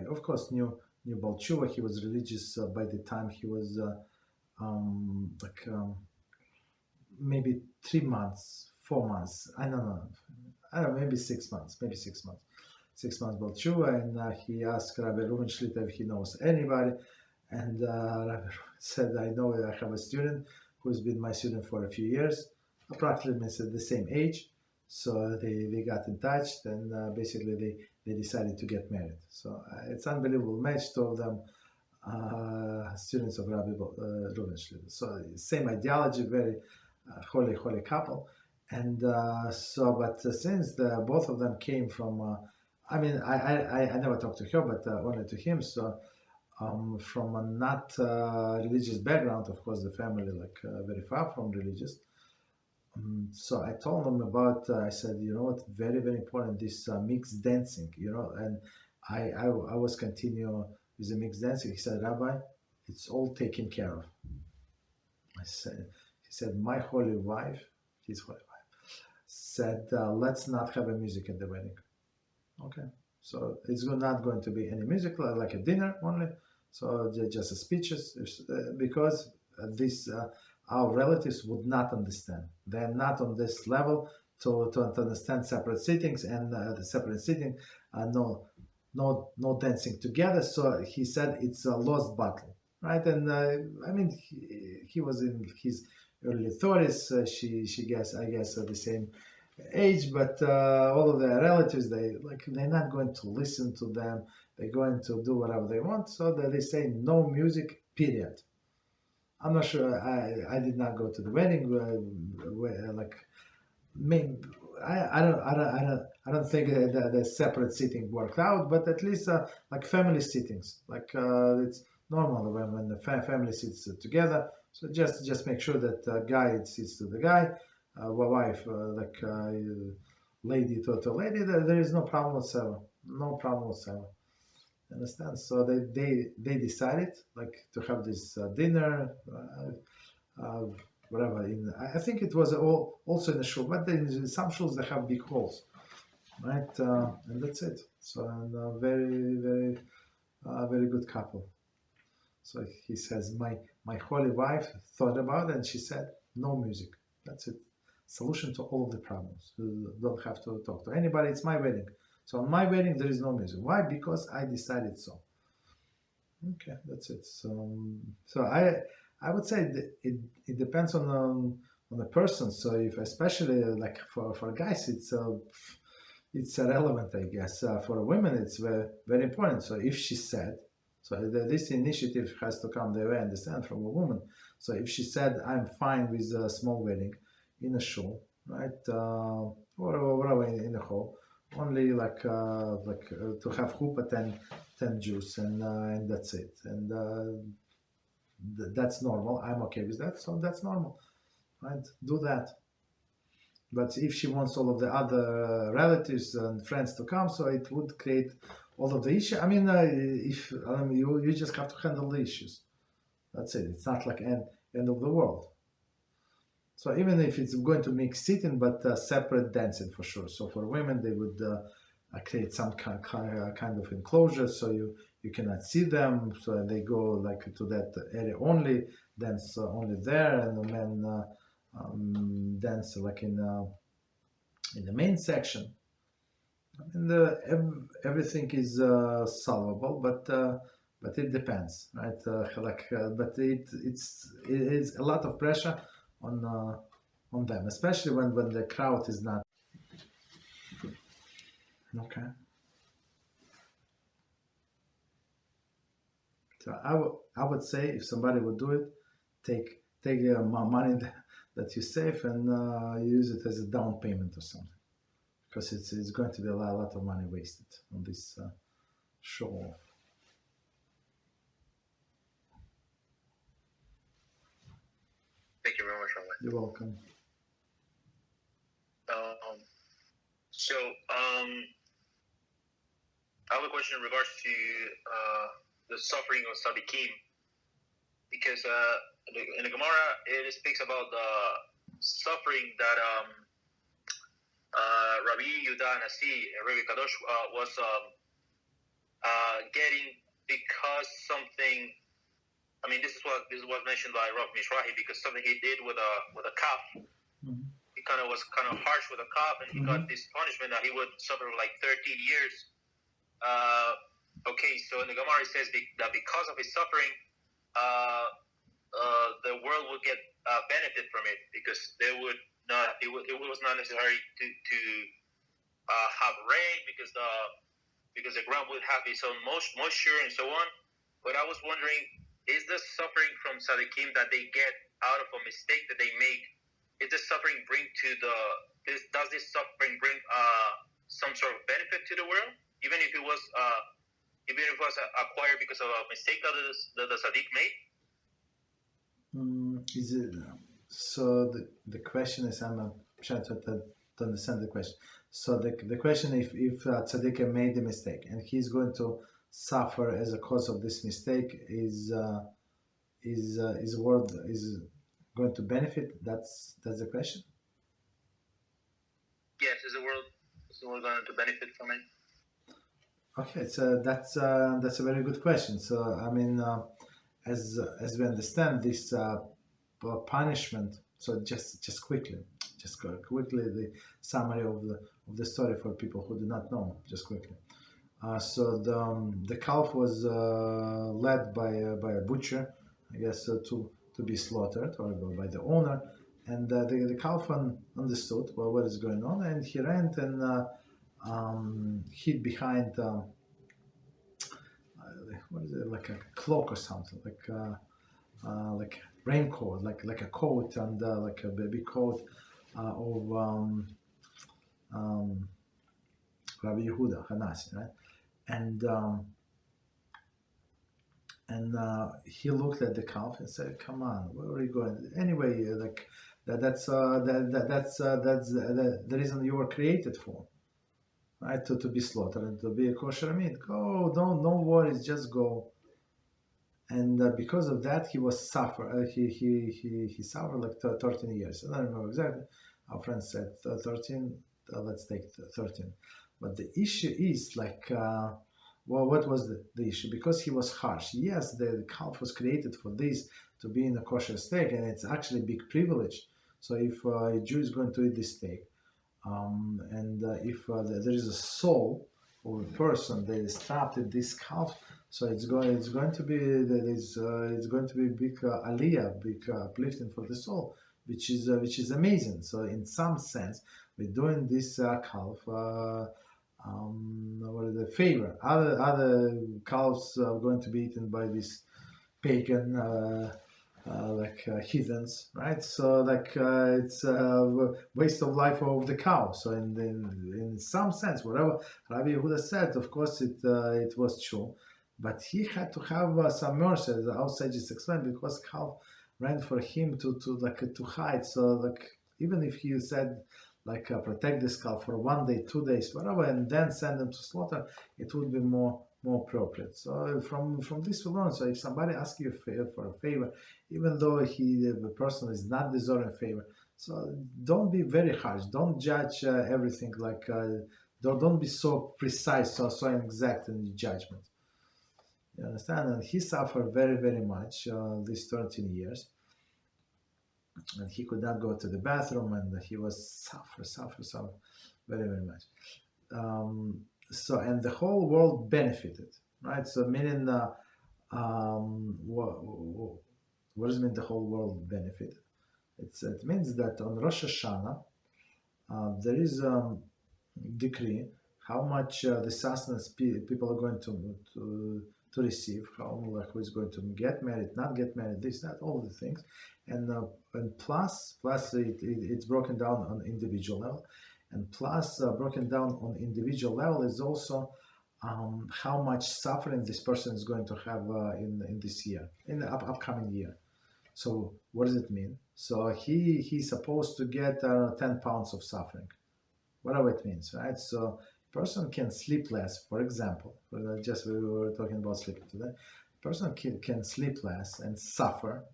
of course knew Balchuva. He was religious by the time he was maybe 3 months, 4 months. I don't know, maybe 6 months. 6 months Balchuva, and he asked Rabbi Rubenschlitt if he knows anybody, and Rabbi said, I know I have a student who's been my student for a few years, approximately at the same age. So they got in touch, and basically they decided to get married. So it's unbelievable match. Two of them students of Rabbi Rubenschlitt. So same ideology, very holy couple. And but since both of them came from, I never talked to her, but only to him. So from a not religious background, of course, the family very far from religious. So I told them about, I said, you know what, very, very important, this mixed dancing, and I was continue with the mixed dancing. He said, Rabbi, it's all taken care of. He said, my holy wife, his holy wife, said, let's not have a music at the wedding. Okay, so it's not going to be any music, like a dinner only. So just speeches, because this our relatives would not understand. They're not on this level to understand separate sittings, and the separate sitting, no dancing together. So he said it's a lost battle, right? And he was in his early 30s. I guess at the same age, but all of their relatives, they're not going to listen to them. They're going to do whatever they want. So they say no music, period. I'm not sure. I did not go to the wedding. I don't think the separate seating worked out, but at least like family sittings, it's normal when the family sits together. So just make sure that guy sits to the guy, wife lady to lady. There is no problem whatsoever. No problem whatsoever. Understand? So they decided to have this dinner, whatever. I think it was also in the shul, but in some shuls they have big halls, right? And that's it. So very, very, very good couple. So he says, my holy wife thought about it, and she said, no music. That's it. Solution to all of the problems. You don't have to talk to anybody. It's my wedding. So on my wedding, there is no music. Why? Because I decided so. Okay, that's it. So I would say it depends on the person. So if especially for guys, it's irrelevant, I guess. For women, it's very, very important. So if she said, so this initiative has to come the way I understand from a woman. So if she said, I'm fine with a small wedding in a shul, right, or whatever in the hall, only to have chuppah 10 Jews, and that's it, and that's normal. I'm okay with that, so that's normal, right? Do that. But if she wants all of the other relatives and friends to come, so it would create all of the issues. You just have to handle the issues. That's it. It's not like end of the world. So even if it's going to mix sitting, but separate dancing for sure. So for women, they would create some kind of enclosure, so you cannot see them. So they go to that area only, dance only there, and the men dance in the main section. And everything is solvable, but but it depends, right? But it is a lot of pressure on them, especially when the crowd is not okay. So I would say if somebody would do it, take the money that you save and use it as a down payment or something, because it's going to be a lot of money wasted on this show off. Thank you very much, Rabbi. You're welcome. I have a question in regards to the suffering of tzaddikim, because in the Gemara it speaks about the suffering that Rabbi Yehuda Nasi and Rabbi Kadosh was getting because something. I mean, this is what mentioned by Rav Mishrahi, because something he did with a calf. Mm-hmm. He was kind of harsh with a calf, and he got this punishment that he would suffer like 13 years. Okay, so in the Gemara it says that because of his suffering, the world would get benefit from it, because they would not. It was not necessary to have rain, because the ground would have its own moisture and so on. But I was wondering, is the suffering from tzaddikim that they get out of a mistake that they make, is the suffering does this suffering bring some sort of benefit to the world, even if it was acquired because of a mistake that the tzaddik made? Is it so? The question is, I'm trying to understand the question. So the question, if tzaddik made a mistake and he's going to suffer as a cause of this mistake, is world is going to benefit? That's the question. Yes, is the world going to benefit from it? Okay, so that's a very good question. So I mean, as we understand this punishment, so just quickly the summary of the story for people who do not know, just quickly. So the calf was led by a butcher, I guess, to be slaughtered, or by the owner, and the calf understood what is going on, and he ran and hid behind what is it, like a cloak or something, like raincoat, like a coat, and like a baby coat of Rabbi Yehuda Hanasi, right? And he looked at the calf and said, "Come on, where are you going? Anyway, like that's the reason you were created for, right? To be slaughtered and to be a kosher meat. Go, no worries, just go." And because of that, he was suffer. He suffered like 13 years. I don't remember exactly. Our friend said 13. Let's take 13. But the issue is like. Well, what was the issue? Because he was harsh. Yes, the calf was created for this, to be in a kosher steak, and it's actually a big privilege. So if a Jew is going to eat this steak, and if there is a soul or a person that is trapped in this calf, so it's going to be big aliyah, big uplifting for the soul, which is amazing. So in some sense, we're doing this calf. What is the favor? Other calves are going to be eaten by these pagan heathens, right? So it's a waste of life of the cow. So in some sense, whatever Rabbi Yehuda said, of course it was true, but he had to have some mercy, as our sages explained, because cow ran for him to hide. So even if he said, protect this cow for 1 day, 2 days, whatever, and then send them to slaughter, it would be more appropriate. So from this we learn. So if somebody asks you for a favor, even though the person is not deserving favor, so don't be very harsh. Don't judge everything don't be so precise, so exact in your judgment. You understand? And he suffered very, very much these 13 years. And he could not go to the bathroom, and he was suffer very, very much. So, and the whole world benefited, right? So meaning what does it mean the whole world benefit? It means that on Rosh Hashanah there is a decree how much the sustenance people are going to receive, who is going to get married, not get married, this, that, all the things, and plus it's broken down on individual level, and plus broken down on individual level is also how much suffering this person is going to have in this year, in the upcoming year. So what does it mean? So he's supposed to get 10 pounds of suffering, whatever it means, right? So person can sleep less, for example. Just we were talking about sleeping today. Person can sleep less and suffer.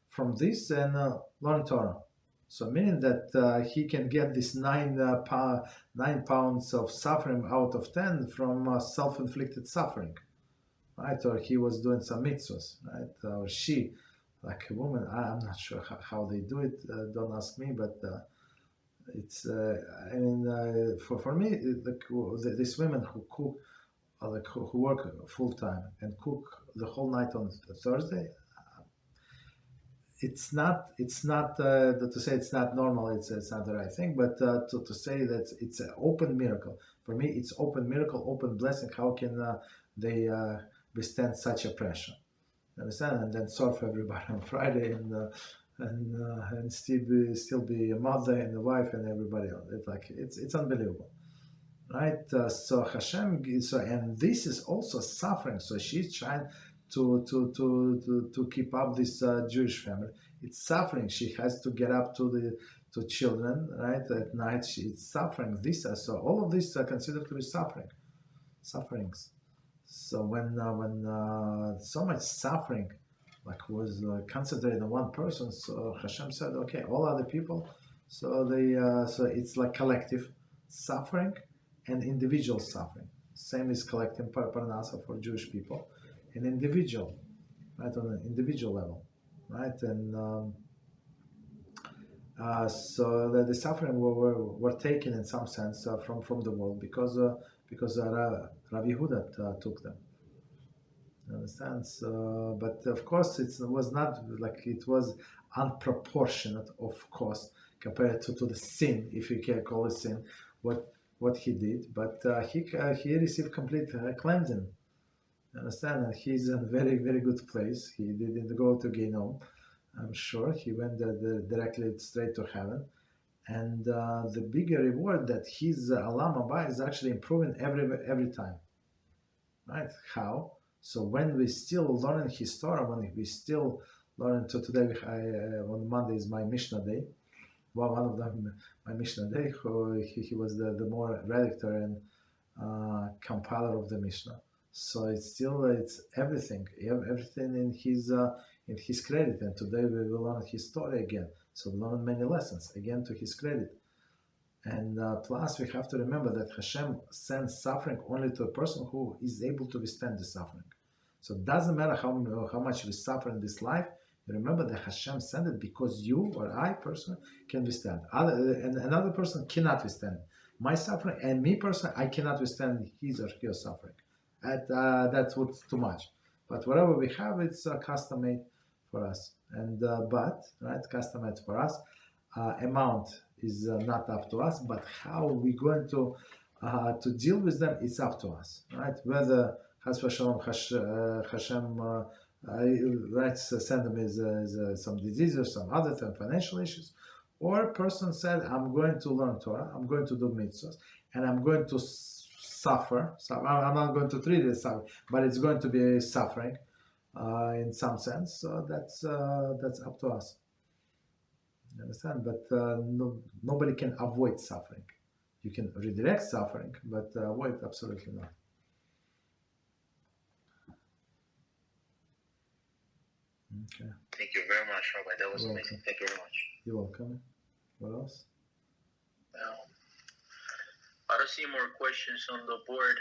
From this and learn Torah. So meaning that he can get this 9 pounds of suffering out of 10 from self-inflicted suffering, right? Or he was doing some mitzvahs, right? Or she, like a woman, I'm not sure how they do it. Don't ask me, but it's. For me, these women who cook, who work full time and cook the whole night on Thursday. It's not to say it's not normal, it's not the right thing, but to say that it's an open miracle. For me, it's open miracle, open blessing. How can they withstand such a pressure? Understand? And then serve everybody on Friday and still be a mother and a wife and everybody else. It's unbelievable, right? So Hashem, and this is also suffering. So she's trying to keep up this Jewish family. It's suffering. She has to get up to children, right? At night, it's suffering. So all of this are considered to be sufferings. So when so much suffering was concentrated on one person, so Hashem said, okay, all other people, so it's like collective suffering and individual suffering. Same is collective parnasa for Jewish people. An individual, right, on an individual level, right, and so the suffering were taken in some sense from the world because Rabbi Yehuda took them. You understand? So, but of course it was not it was unproportionate, of course, compared to the sin, if you can call it sin, what he did. But he received complete cleansing. Understand? And he's in a very, very good place. He didn't go to Genom, I'm sure. He went directly straight to heaven. And the bigger reward that his Alam Haba is actually improving every time. Right? How? So when we still learn his Torah, when we still learn today, on Monday is my Mishnah day. Well, one of them, my Mishnah day, he was the more redactor and compiler of the Mishnah. So it's everything in his credit. And today we will learn his story again. So we learn many lessons again to his credit. And plus we have to remember that Hashem sends suffering only to a person who is able to withstand the suffering. So it doesn't matter how much we suffer in this life. You remember that Hashem sent it because you or I person can withstand. And another person cannot withstand my suffering, and me person, I cannot withstand his or her suffering. That's what's too much. But whatever we have, it's custom made for us. And custom made for us. Amount is not up to us, but how we going to deal with them, it's up to us, right? Whether Hashem send them is some disease or some other thing, financial issues, or a person said, I'm going to learn Torah, I'm going to do mitzvahs, and I'm going to suffer. So I'm not going to treat it as suffering, but it's going to be suffering in some sense. So that's up to us. You understand? But nobody can avoid suffering. You can redirect suffering, but avoid absolutely not. Okay. Thank you very much, Rabbi. That was amazing. Thank you very much. You're welcome. What else? I don't see more questions on the board.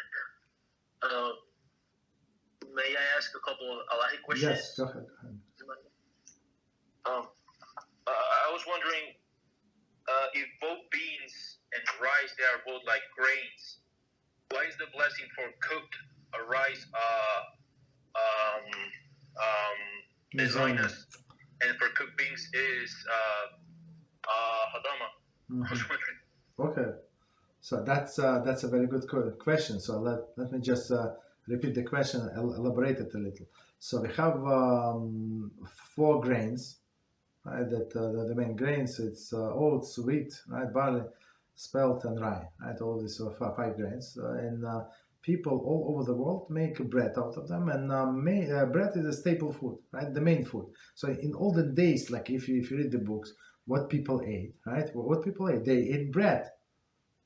May I ask a couple of Allahi questions? Yes, go ahead. I was wondering if both beans and rice, they are both like grains. Why is the blessing for cooked rice mezonos, and for cooked beans is hadama. Okay, so that's a very good question. So let me just repeat the question, elaborate it a little. So we have 4 grains, right? That the main grains, it's oats, wheat, right, barley, spelt, and rye, right? All these 5 grains, and people all over the world make bread out of them, and bread is a staple food, right? The main food. So in olden days, like if you read the books, what people ate, right? What people ate, they ate bread.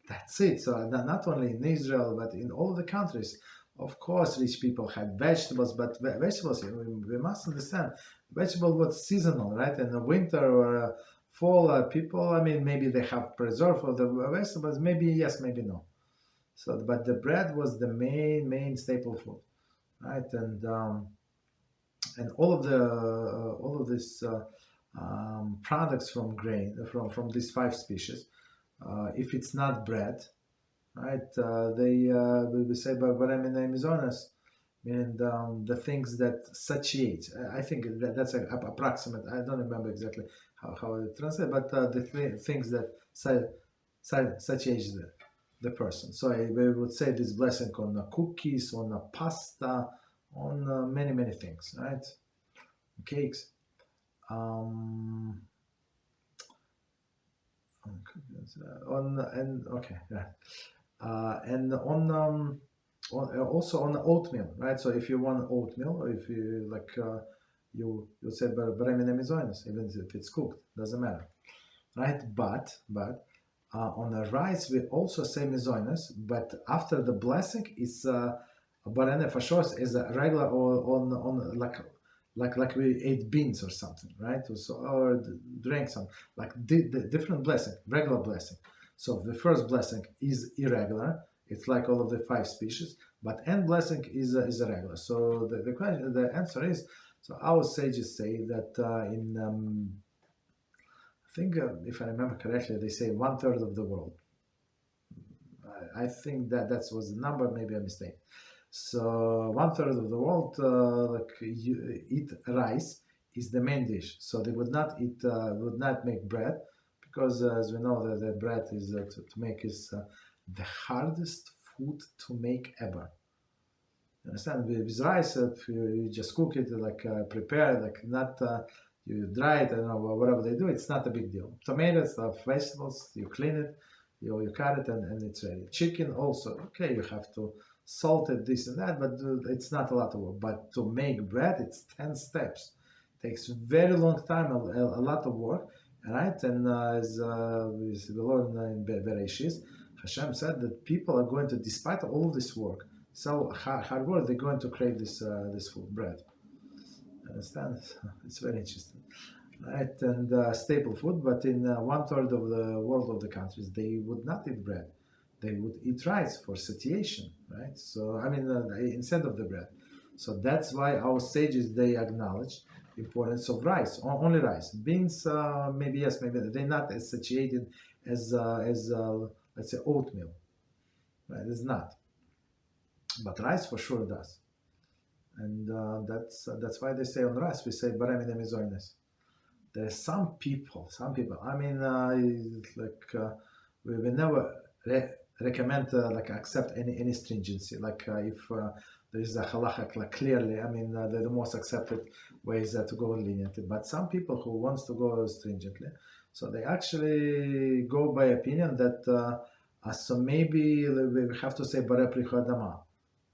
That's it. So not only in Israel, but in all the countries. Of course, rich people had vegetables, but vegetables, we must understand, vegetable was seasonal, right? In the winter or fall, people, I mean, maybe they have preserve for the vegetables, maybe yes, maybe no. So, but the bread was the main staple food, right? And all of these products from grain, from these 5 species, if it's not bread, right? They will say by mezonos, and the things that satiate. I think that's approximate. I don't remember exactly how it translates, but the things that satiate the person. So we would say this blessing on cookies, on pasta, on many things, right? Cakes. And also on oatmeal, right? So if you want oatmeal, or if you like, you say mezonos, even if it's cooked, doesn't matter, right? But on the rice we also say mezonos, but after the blessing is for sure is a regular on like we ate beans or something, right? So, or drank some, like the different blessing, regular blessing. So the first blessing is irregular. It's like all of the 5 species, but end blessing is a regular. So the answer is, so our sages say that in I think if I remember correctly, they say 1/3 of the world. I think that was the number, maybe a mistake. So 1/3 of the world like you eat rice is the main dish. So they would not make bread, because as we know that the bread is to make is the hardest food to make ever. You understand? With rice, if you just cook it, like prepare, like not you dry it, I don't know, whatever they do, it's not a big deal. Tomatoes, vegetables, you clean it, you cut it, and it's ready. Chicken also, okay, you have to salt it, this and that, but it's not a lot of work. But to make bread, it's 10 steps. It takes a very long time, a lot of work, right? And as we learn in Bereshit, Hashem said that people are going to, despite all of this work, so hard work, they're going to crave this food, bread. Understand? It's very interesting, right? And staple food, but in 1/3 of the world of the countries, they would not eat bread. They would eat rice for satiation, right? So I mean, instead of the bread. So that's why our sages, they acknowledge the importance of rice, only rice. Beans, maybe yes, maybe they're not as satiated as let's say oatmeal, right? It's not, but rice for sure does. And that's why they say on rice we say mezonos. There are some people. I mean, we never recommend like accept any stringency. Like if there is a halacha, like clearly, I mean, the most accepted way is to go leniently. But some people who wants to go stringently, so they actually go by opinion that so maybe we have to say bare prichodama,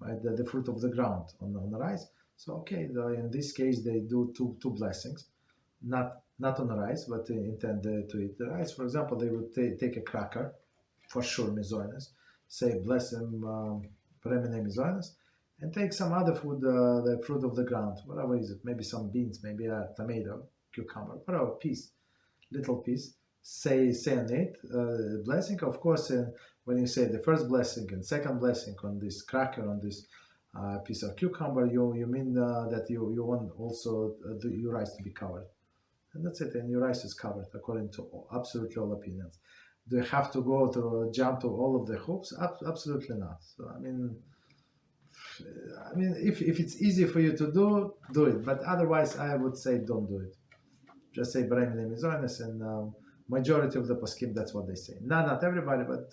right? The fruit of the ground on the rice. So okay, in this case they do two blessings, not on the rice, but intend to eat the rice. For example, they would take a cracker, for sure mezonos, say bless him, mezonos, and take some other food, the fruit of the ground, whatever is it, maybe some beans, maybe a tomato, cucumber, whatever little piece. Say on it, blessing. Of course, when you say the first blessing and second blessing on this cracker, on this piece of cucumber, you mean that you want also your rice to be covered, and that's it. And your rice is covered according to absolutely all opinions. Do you have to jump to all of the hoops? Absolutely not. So I mean, I mean, if it's easy for you to do it. But otherwise, I would say don't do it. Just say B'rei Minei mezonos, and majority of the poskim, that's what they say. Not everybody, but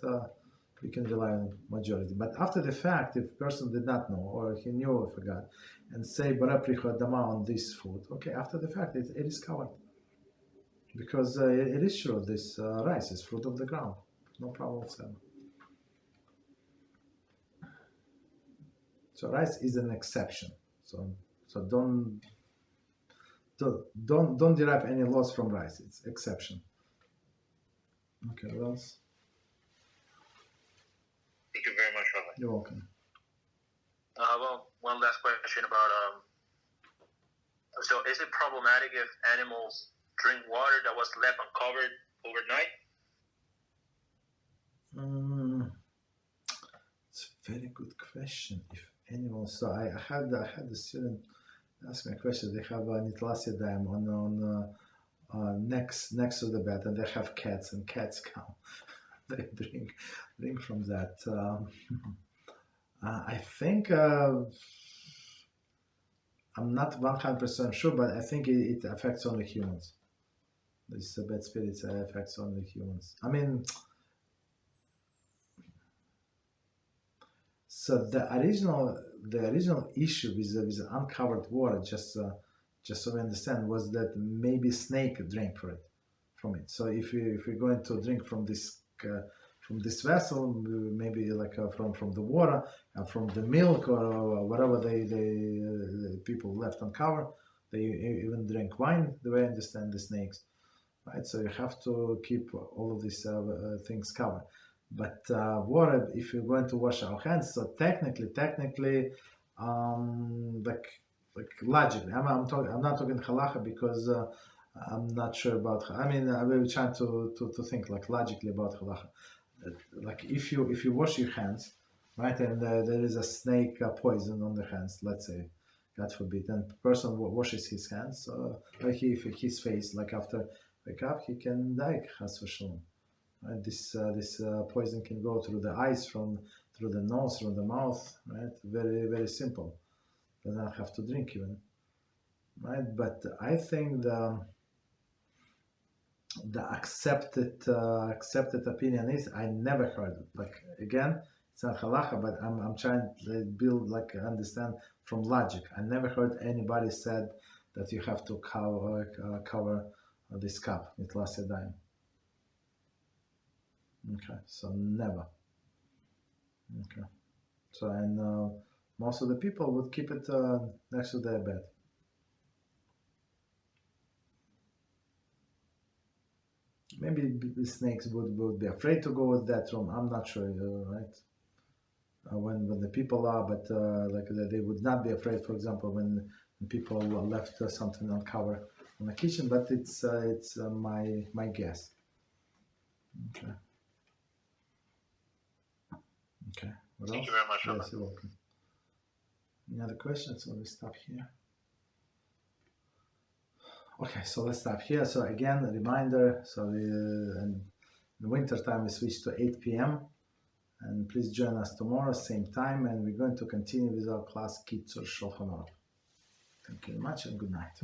we can rely on majority. But after the fact, if person did not know, or he knew or forgot, and say Bara Pricha Dama on this food, okay, after the fact, it is covered. Because it is true, this rice is fruit of the ground. No problem whatsoever. So rice is an exception. So don't derive any loss from rice. It's exception. Okay, what else? Thank you very much, Rabbi. You're welcome. Well, one last question about so is it problematic if animals drink water that was left uncovered overnight? It's a very good question. If animals, so I had the student ask me a question. They have a netilat yadayim on next to the bed, and they have cats, and cats come. They drink from that. I think I'm not 100% sure, but I think it affects only humans. This bad spirits affects only humans. I mean, so the original issue with uncovered water, just so we understand, was that maybe snake drank from it. So if we're going to drink from this vessel, maybe like from the water, from the milk or whatever the people left uncovered, they even drink wine. The way I understand the snakes, right? So you have to keep all of these things covered. But water, if you're going to wash our hands, so technically, like logically, I'm not talking halacha because I'm not sure about. I mean, we're trying to think like logically about halacha. Like if you wash your hands, right, and there is a snake poison on the hands, let's say, God forbid, and the person washes his hands, his face, like after wake up, he can die. Chas v'shalom. Right? This poison can go through the eyes, through the nose, through the mouth. Right? Very, very simple. Doesn't have to drink even. Right? But I think the accepted opinion is, I never heard it. Like again, it's not halacha, but I'm trying to build, like, understand from logic. I never heard anybody said that you have to cover this cup, netilat yadayim. Okay, so never. Okay, so and most of the people would keep it next to their bed. Maybe the snakes would be afraid to go with that room. I'm not sure, right? When the people are, but like they would not be afraid. For example, when people left something uncovered in the kitchen. But it's my guess. Okay. Okay. What Thank else? you very much. Yes, you're welcome. Any other questions? So we stop here. Okay, so let's stop here. So again, a reminder, so in the winter time we switch to 8 p.m. and please join us tomorrow, same time, and we're going to continue with our class Kitzur Shulchan Aruch. Thank you very much and good night.